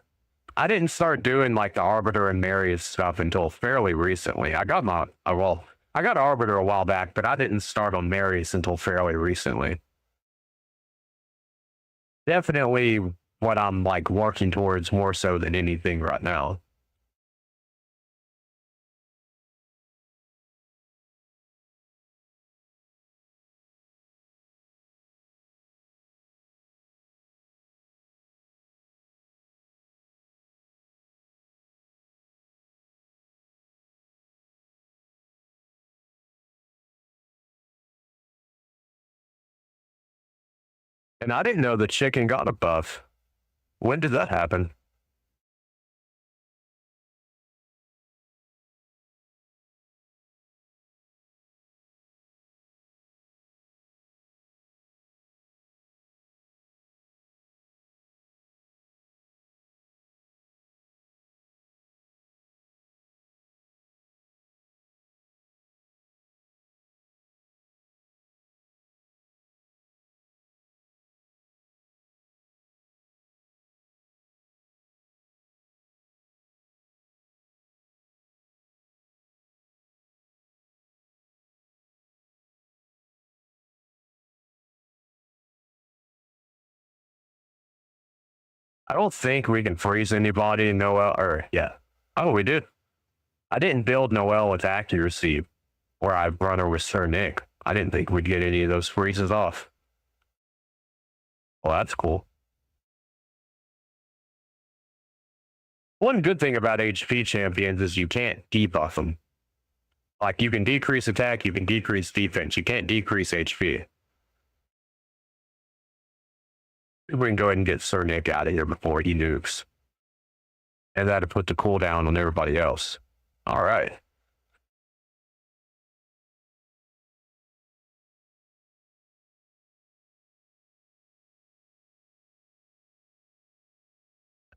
I didn't start doing like the Arbiter and Marius stuff until fairly recently. I got I got Arbiter a while back, but I didn't start on Marius until fairly recently. Definitely what I'm like working towards more so than anything right now. And I didn't know the chicken got a buff. When did that happen? I don't think we can freeze anybody in Noel, or yeah. Oh, we did. I didn't build Noel with accuracy where I run her with Sir Nick. I didn't think we'd get any of those freezes off. Well, that's cool. One good thing about HP champions is you can't debuff them. Like, you can decrease attack, you can decrease defense, you can't decrease HP. We can go ahead and get Sir Nick out of here before he nukes. And that'll put the cooldown on everybody else. All right.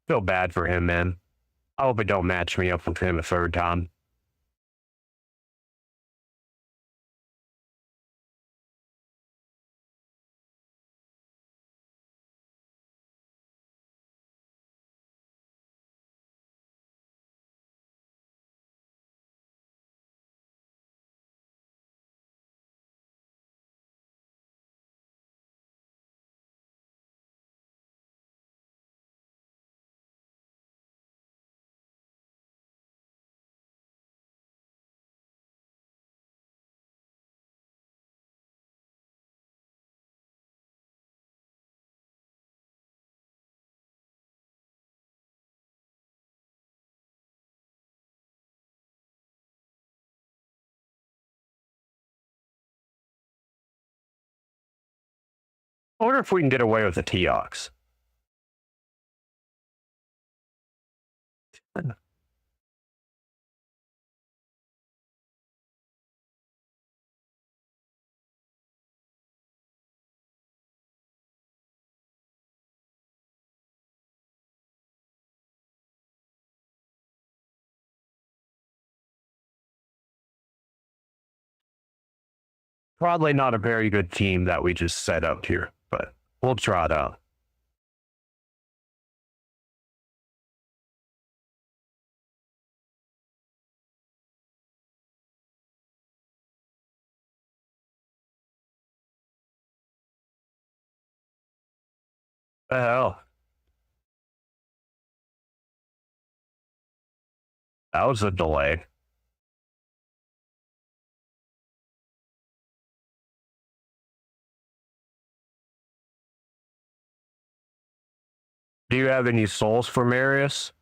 Feel bad for him, man. I hope it don't match me up with him a third time. I wonder if we can get away with the Teox. Probably not a very good team that we just set up here, but we'll try it out. The hell? That was a delay. Do you have any souls for Marius?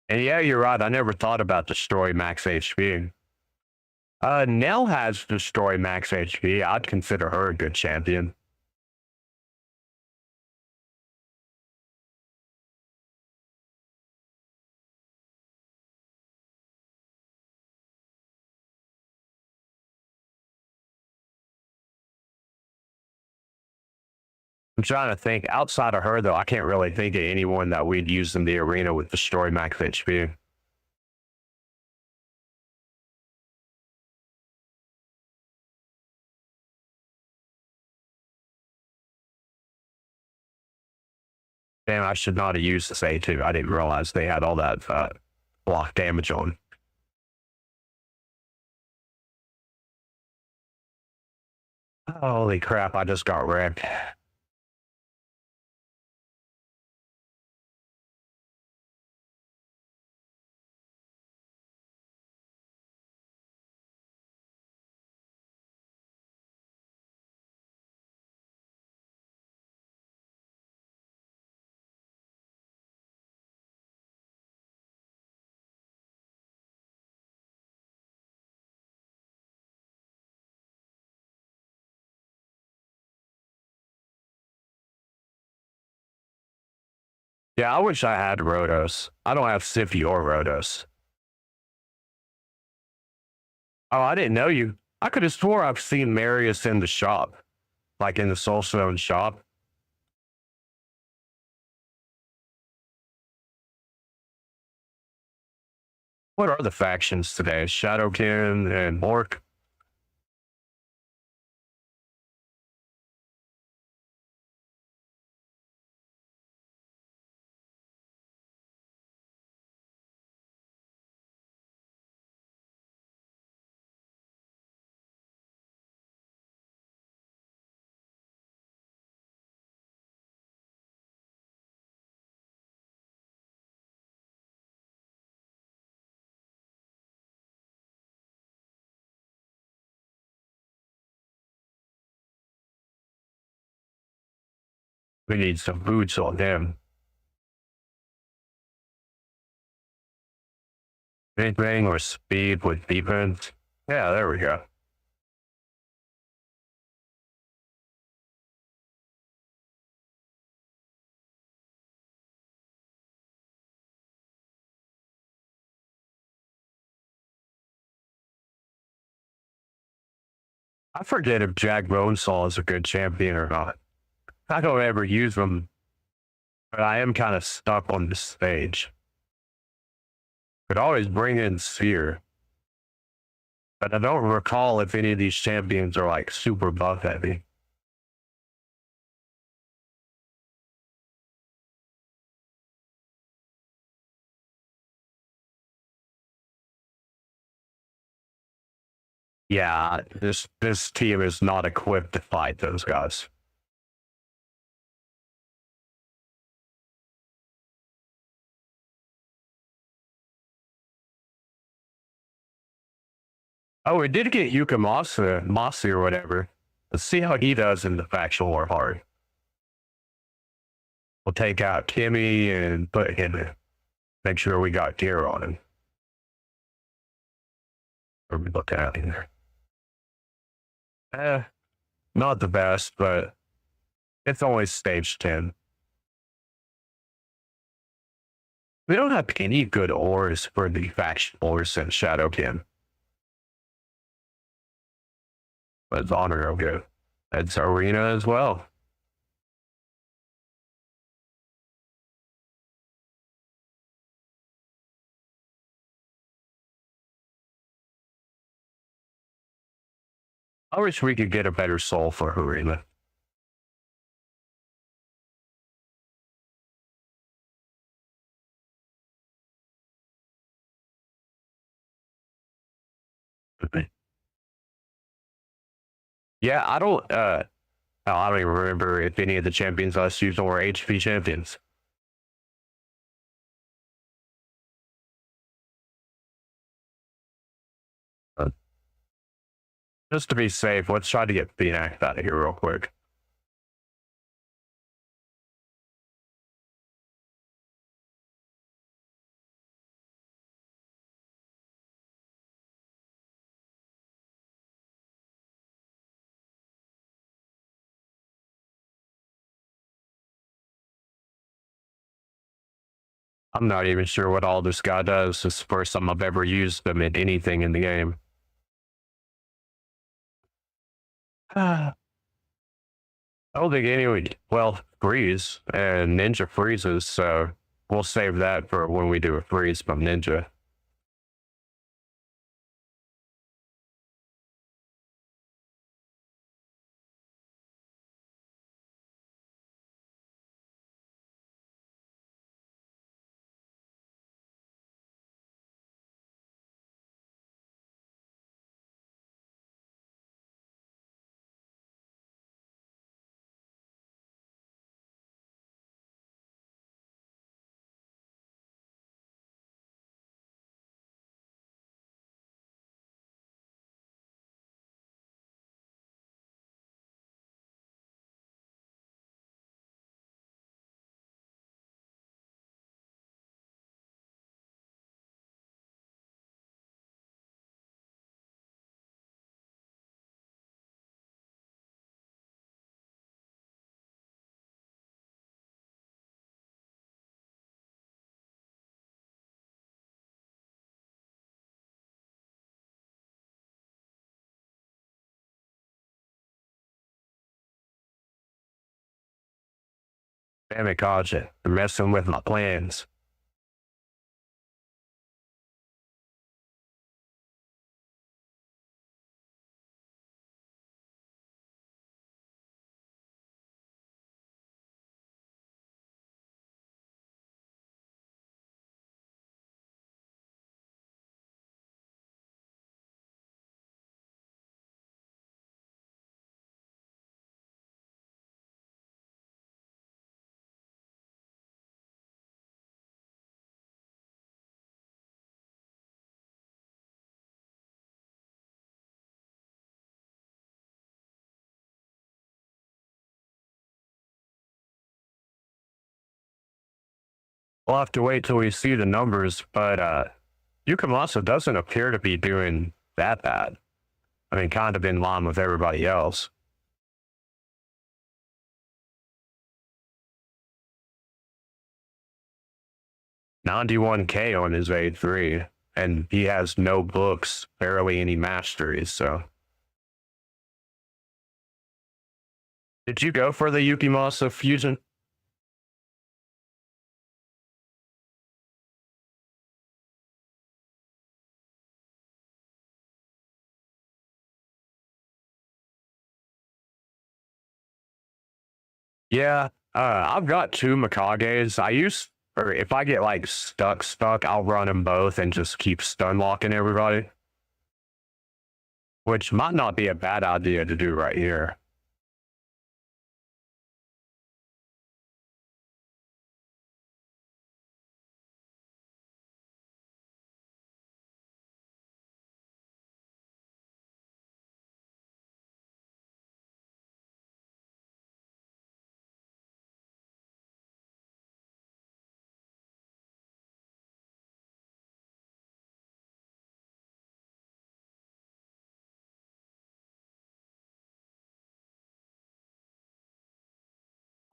And yeah, you're right. I never thought about destroy max HP. Nell has destroy max HP. I'd consider her a good champion. I'm trying to think. Outside of her, though, I can't really think of anyone that we'd use in the arena with destroy max HP. Damn, I should not have used this A2. I didn't realize they had all that block damage on. Holy crap, I just got wrecked. Yeah, I wish I had Rotos. I don't have Sippy or Rotos. Oh, I didn't know you. I could have swore I've seen Marius in the shop, like in the Soul Stone shop. What are the factions today? Shadowkin and Orc. We need some boots on them. Anything or speed with defense. Yeah, there we go. I forget if Jack Bonesaw is a good champion or not. I don't ever use them, but I am kind of stuck on this stage. Could always bring in Sphere, but I don't recall if any of these champions are like super buff heavy. Yeah, this team is not equipped to fight those guys. Oh, we did get Yuka Masi or whatever. Let's see how he does in the factual war hard. We'll take out Kimmy and put him in. Make sure we got gear on him. Or we look at here. Not the best, but it's only stage 10. We don't have any good ores for the faction ores in Shadowkin. But it's honor okay. That's arena as well. I wish we could get a better soul for arena. Yeah, I don't even remember if any of the champions last season were HP champions. Uh, just to be safe, let's try to get Phoenix out of here real quick. I'm not even sure what all this guy does. It's the first time I've ever used them in anything in the game. I don't think anyone, well, freeze and ninja freezes, so we'll save that for when we do a freeze from ninja. Damn it, Kaja. You're messing with my plans. We'll have to wait till we see the numbers, but Yukamasa doesn't appear to be doing that bad. I mean, kind of in line with everybody else. $91K on his A3, and he has no books, barely any masteries, so. Did you go for the Yukimasa fusion? Yeah, I've got two Mikages. Or if I get like stuck, I'll run them both and just keep stun locking everybody. Which might not be a bad idea to do right here.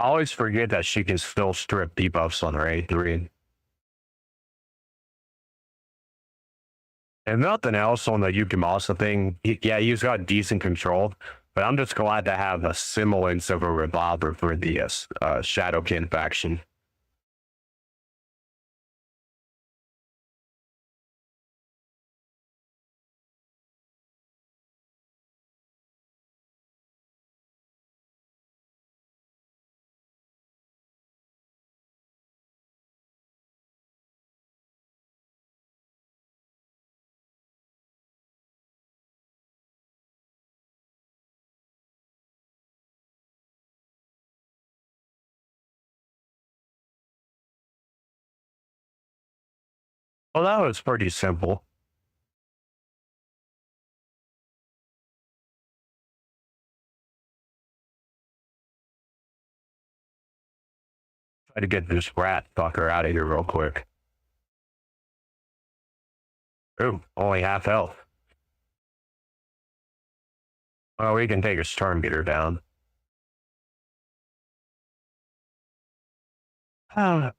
I always forget that she can still strip debuffs on her A3. And nothing else on the Yukimasa thing. Yeah, he's got decent control, but I'm just glad to have a semblance of a revolver for the Shadowkin faction. Well, that was pretty simple. Try to get this rat fucker out of here real quick. Ooh, only half health. Well, we can take a storm get her down. Ah,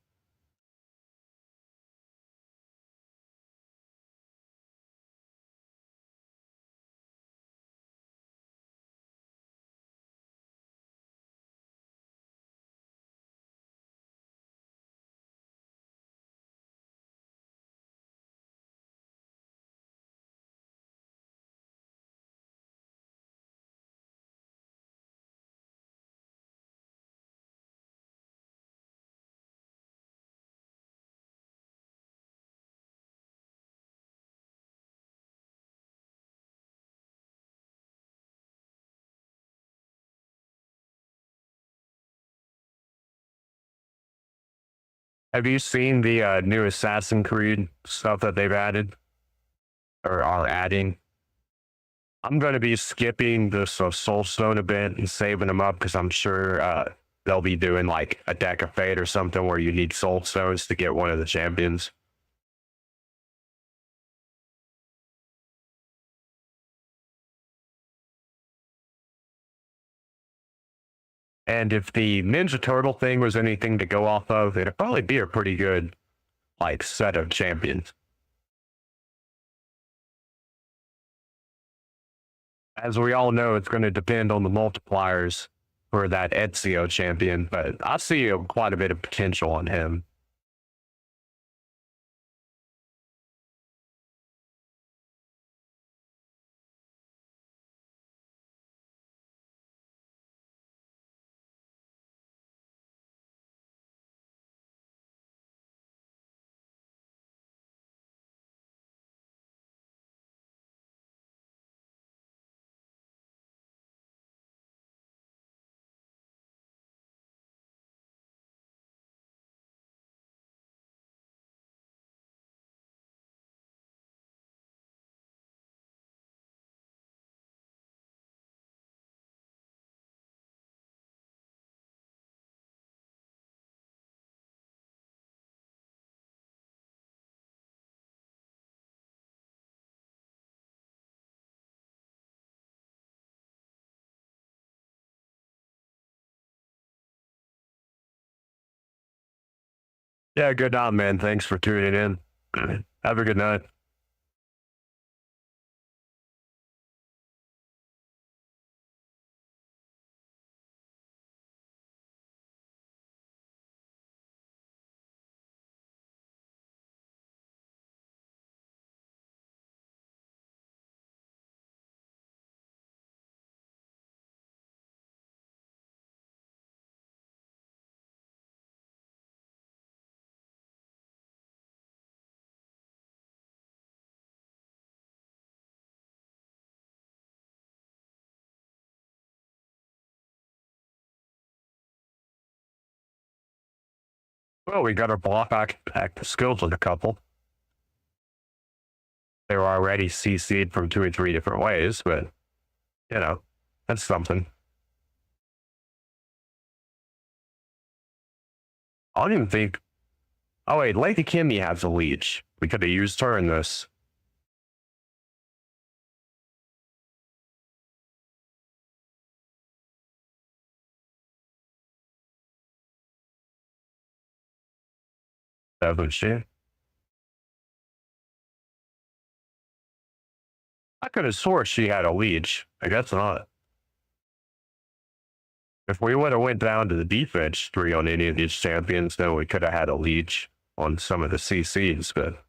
have you seen the new Assassin's Creed stuff that they've added? Or are adding? I'm going to be skipping the Soul Stone event and saving them up because I'm sure they'll be doing like a deck of fate or something where you need Soul Stones to get one of the champions. And if the Ninja Turtle thing was anything to go off of, it'd probably be a pretty good like set of champions. As we all know, it's going to depend on the multipliers for that EZIO champion, but I see quite a bit of potential on him. Yeah, good night, man. Thanks for tuning in. Have a good night. Well, we got to block back the skills with a couple. They were already CC'd from 2 or 3 different ways, but, you know, that's something. I don't even think... Oh, wait, Lady Kimmy has a leech. We could have used her in this. Doesn't she? I could have swore she had a leech. I guess not. If we would have went down to the defense tree on any of these champions, then we could have had a leech on some of the CCs, but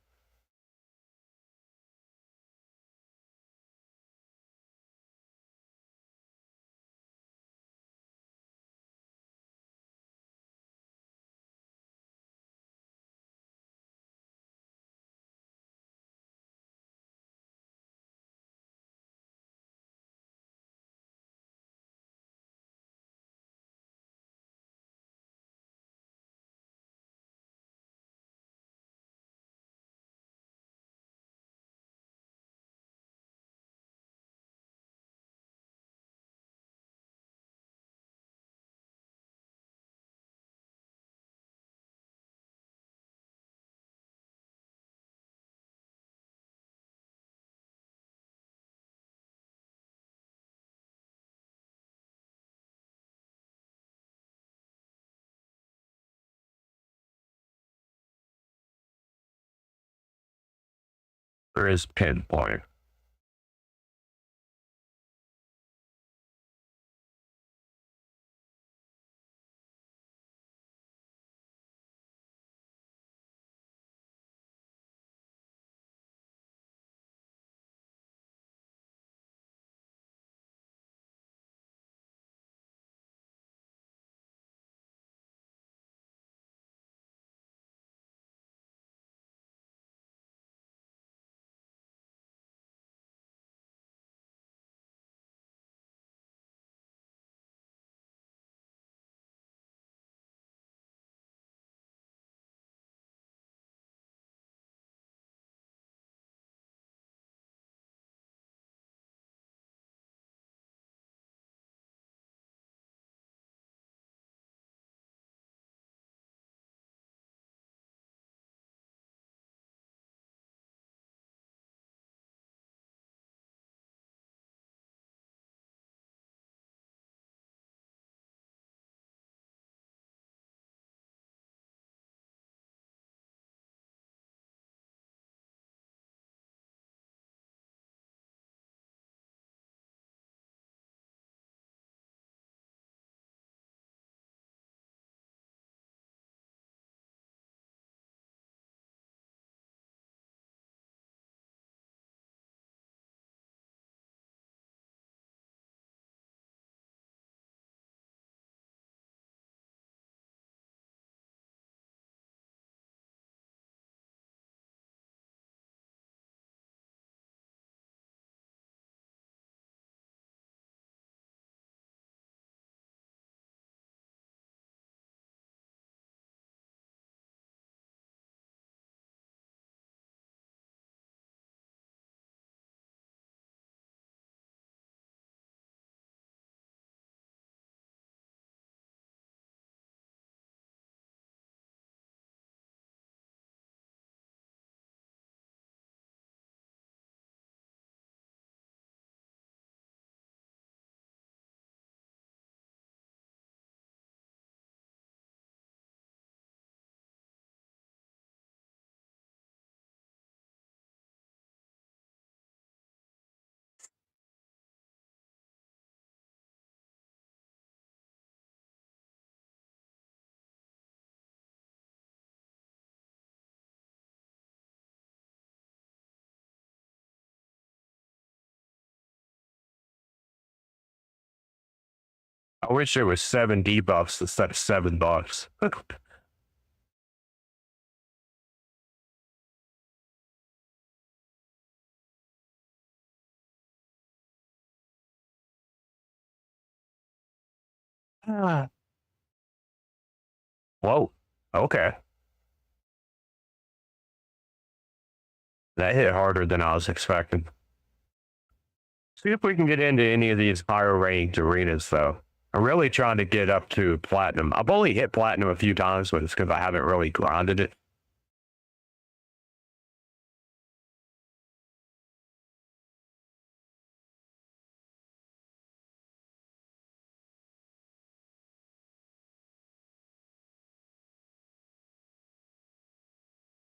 there is pinpoint. I wish it was 7 debuffs instead of 7 buffs. Ah. Whoa. Okay. That hit harder than I was expecting. See if we can get into any of these higher ranked arenas, though. I'm really trying to get up to platinum. I've only hit platinum a few times, but it's because I haven't really grinded it.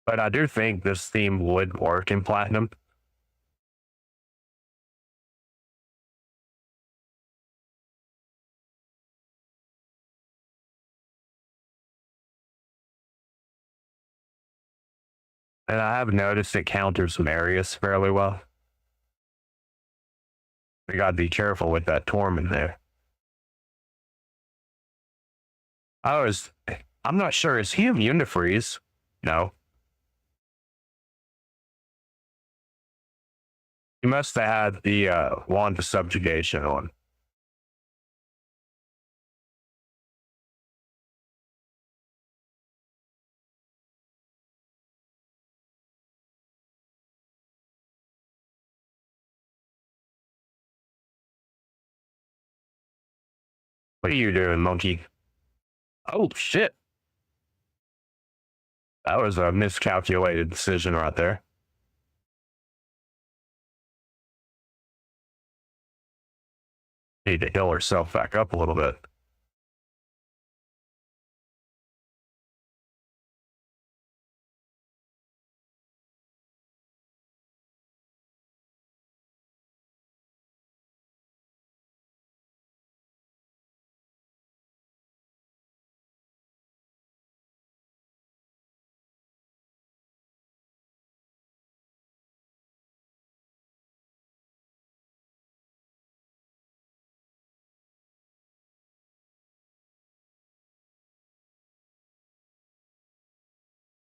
But I do think this theme would work in platinum. And I have noticed it counters Marius fairly well. We gotta be careful with that Torment there. I'm not sure, is he immune to freeze? No. He must have had the wand of subjugation on. What are you doing, monkey? Oh shit. That was a miscalculated decision right there. Need to heal herself back up a little bit.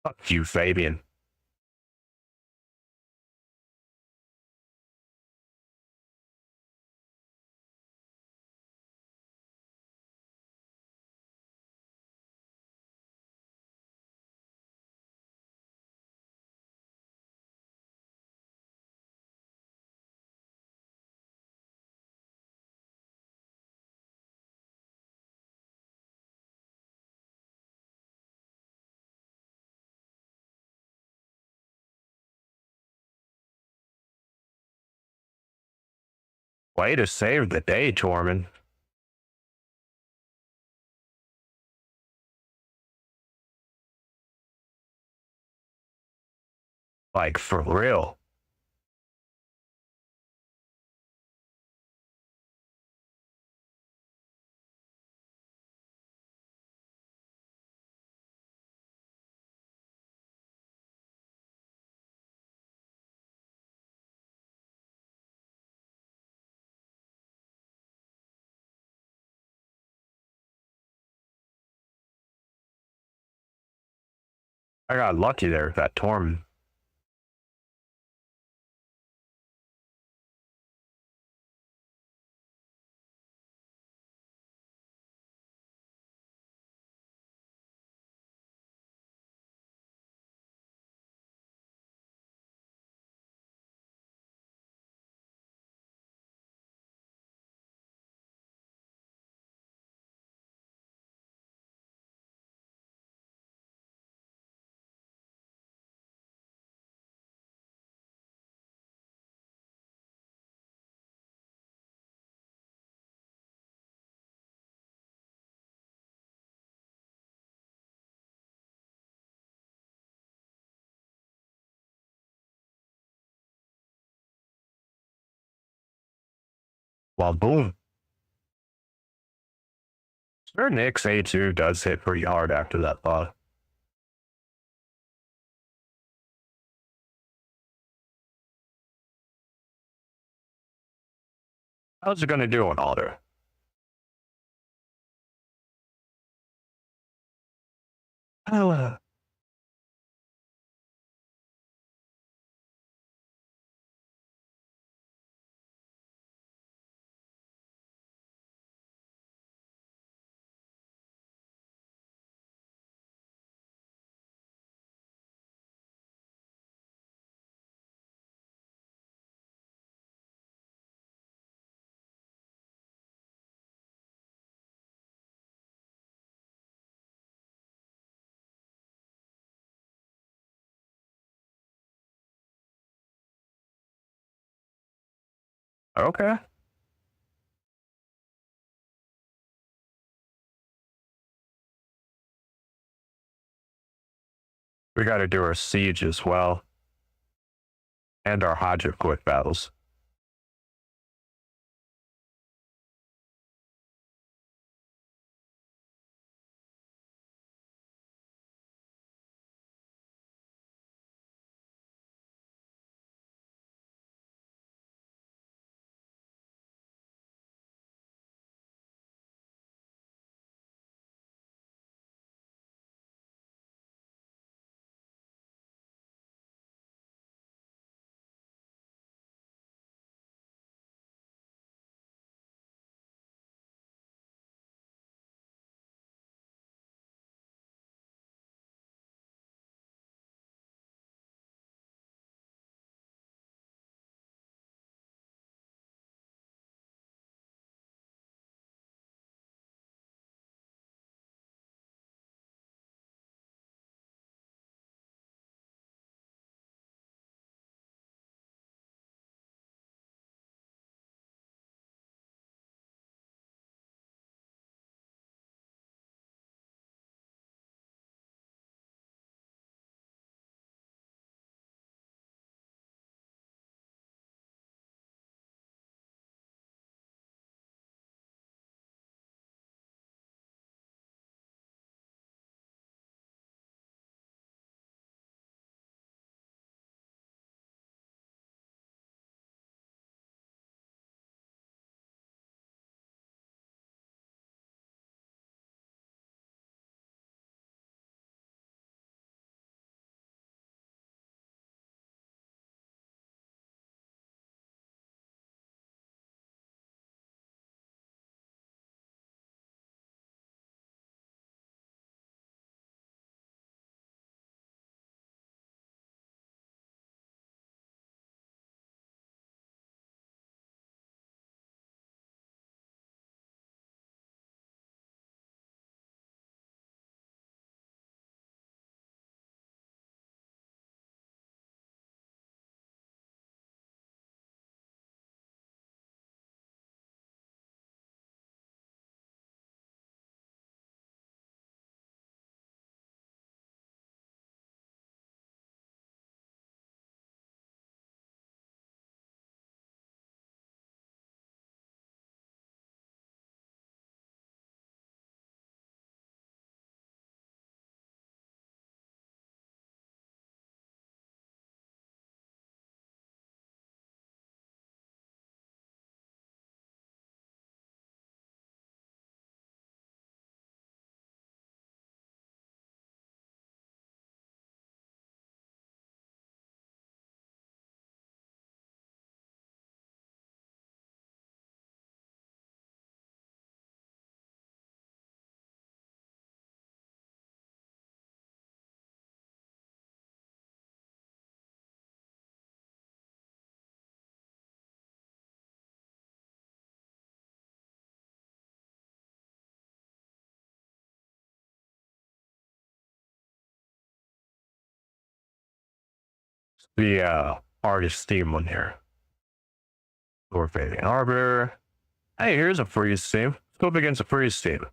Fuck you, Fabian. Way to save the day, Tormund. Like, for real. I got lucky there with that Tormund. Well, boom. Sure, Nick's A2 does hit pretty hard after that thought. How's it gonna do on Alder? Oh, okay. We got to do our siege as well, and our hydroquake battles. The artist theme one here. Or fading arbor. Hey, here's a freeze team. Let's go up against a freeze team.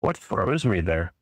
What froze me there?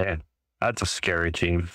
Man, that's a scary team.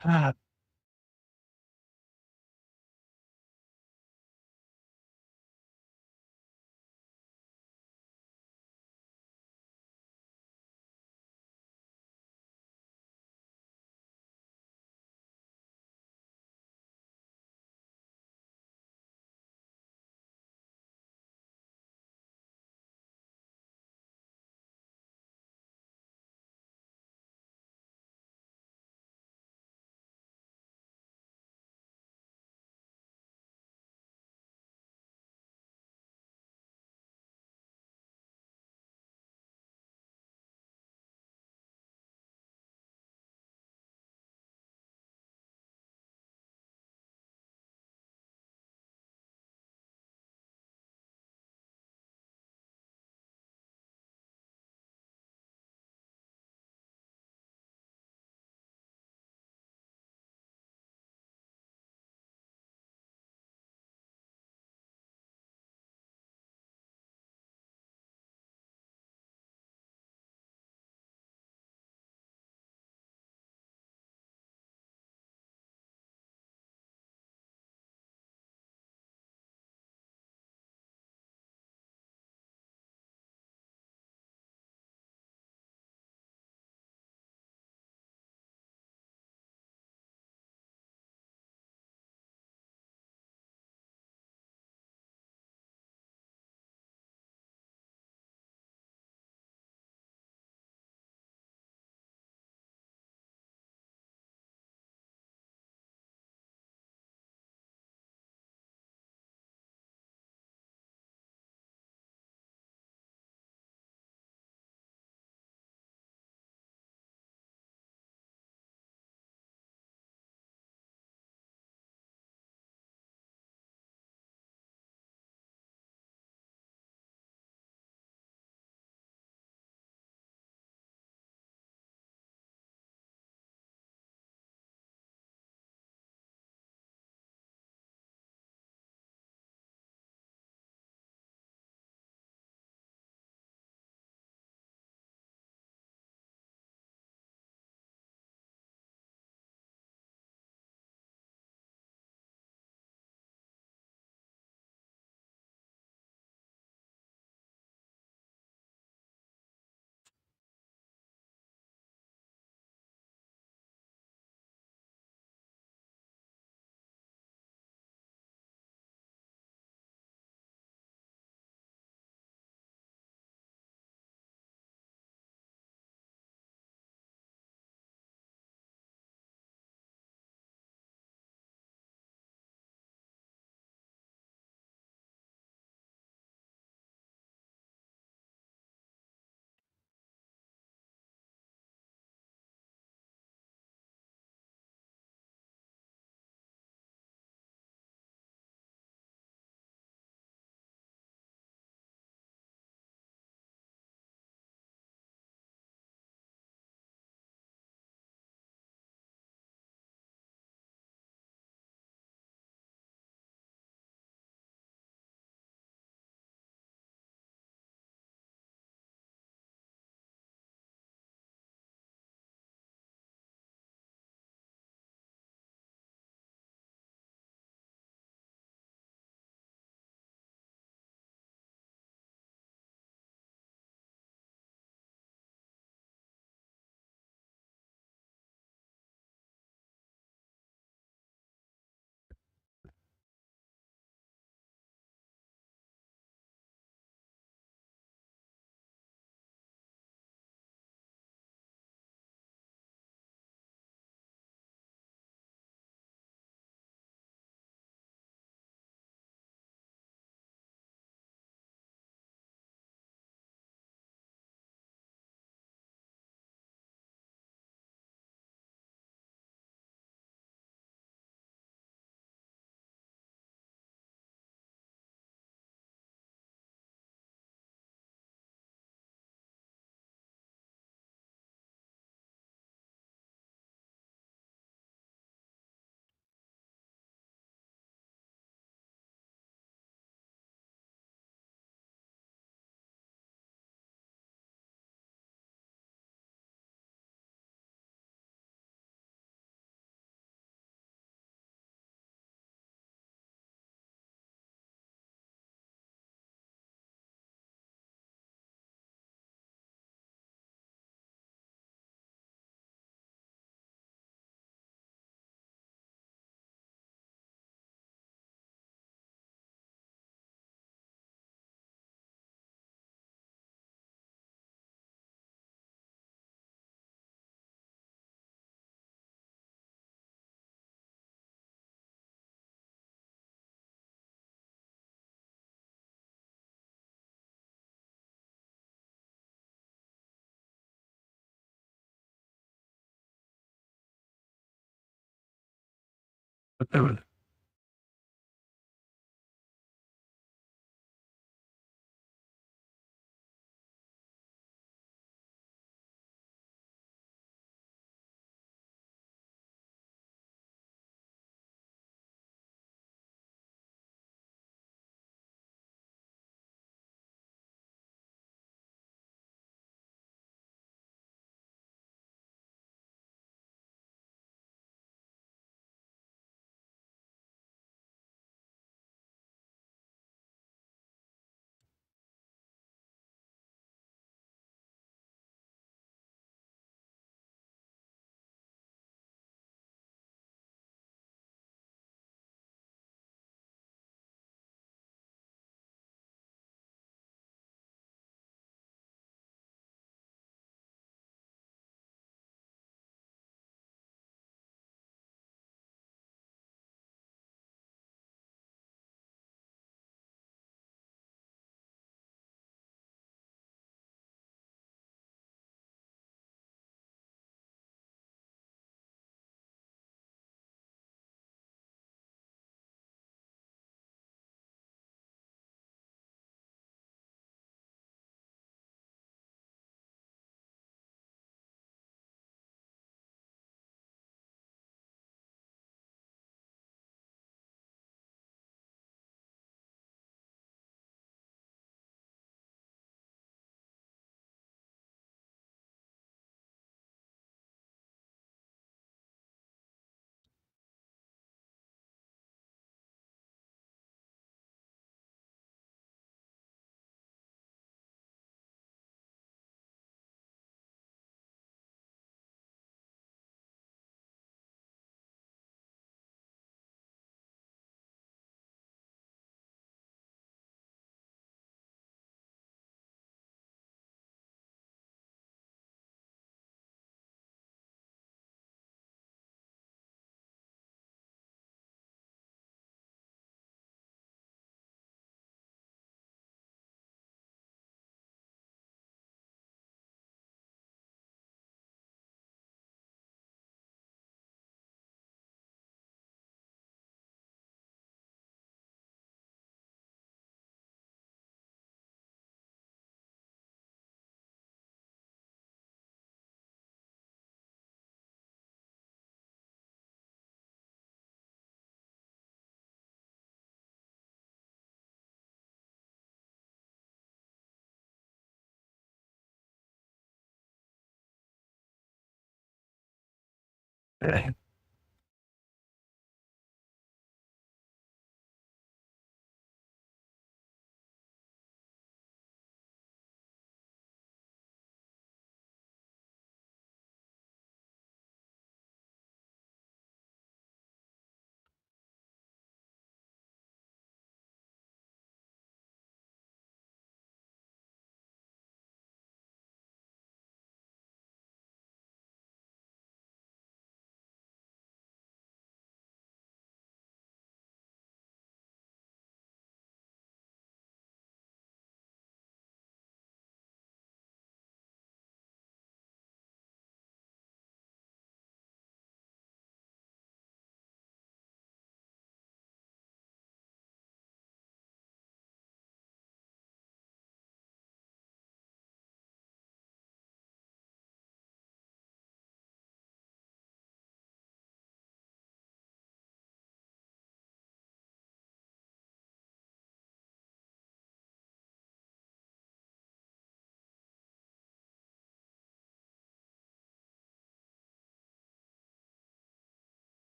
Ah,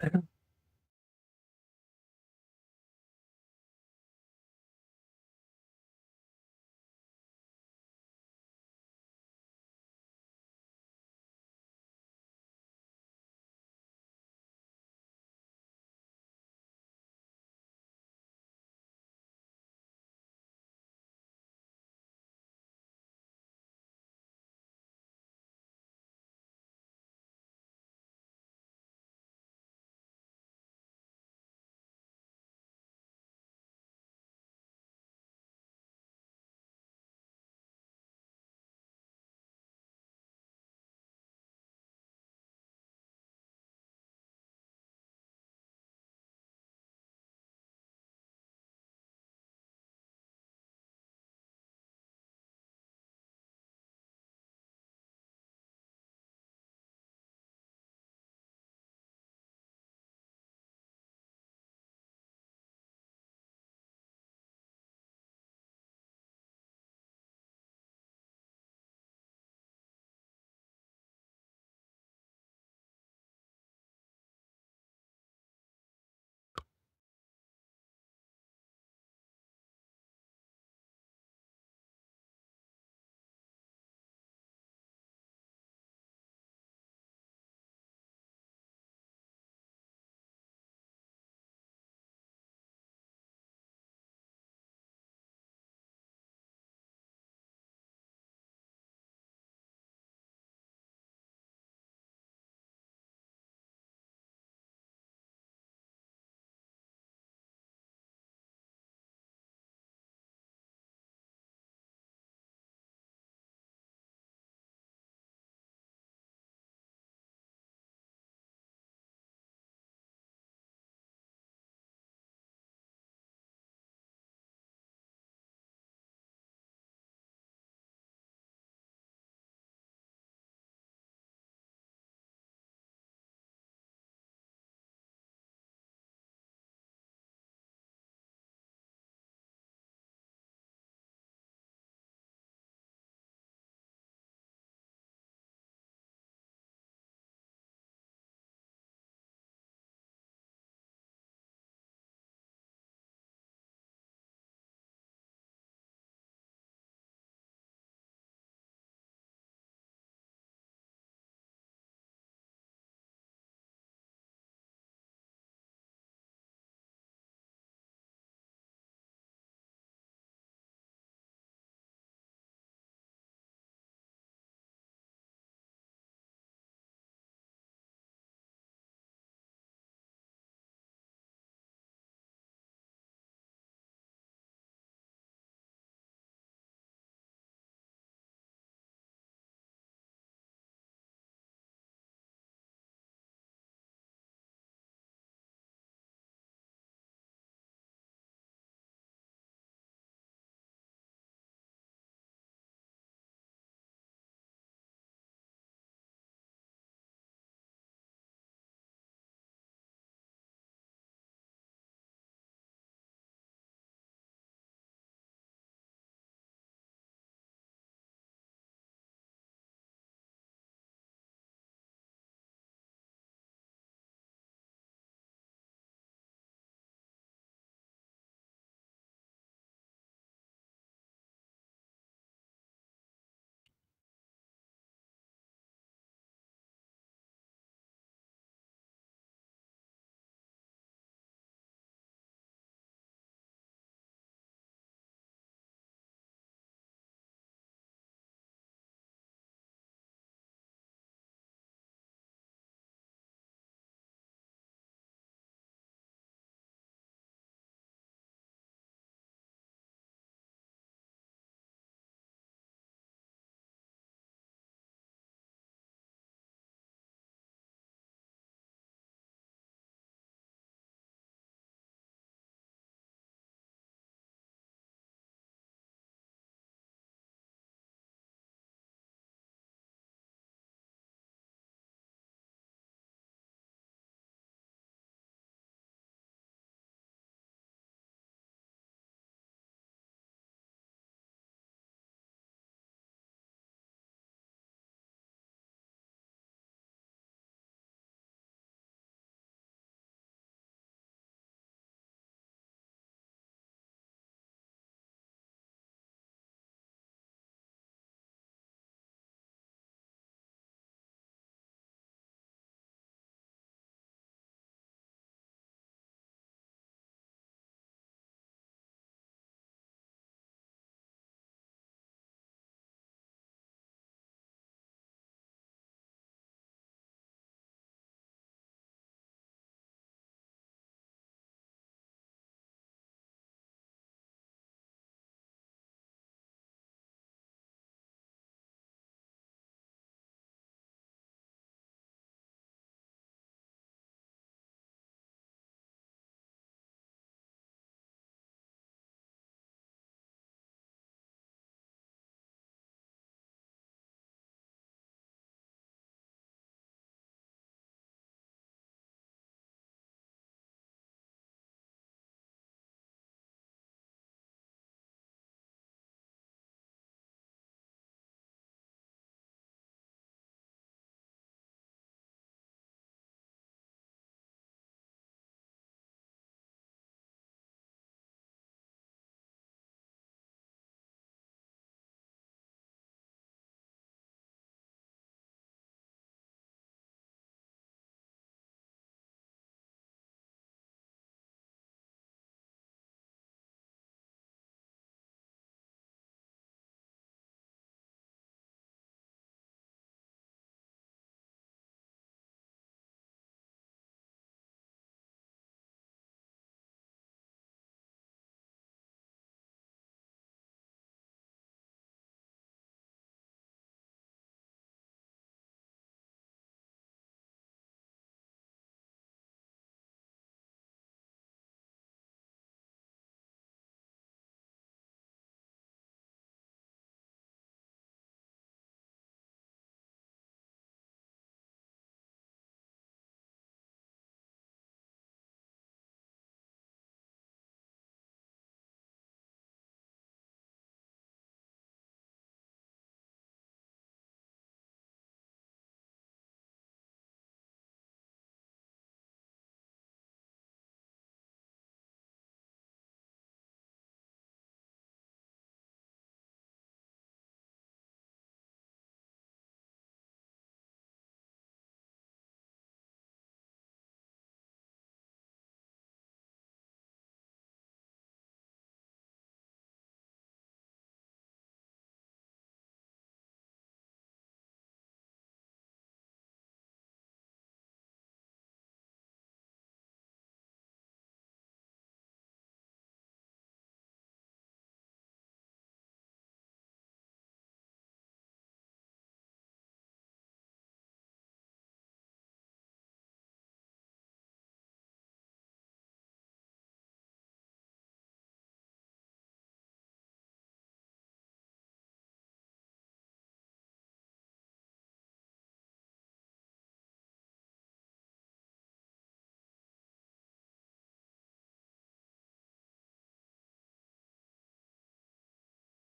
I don't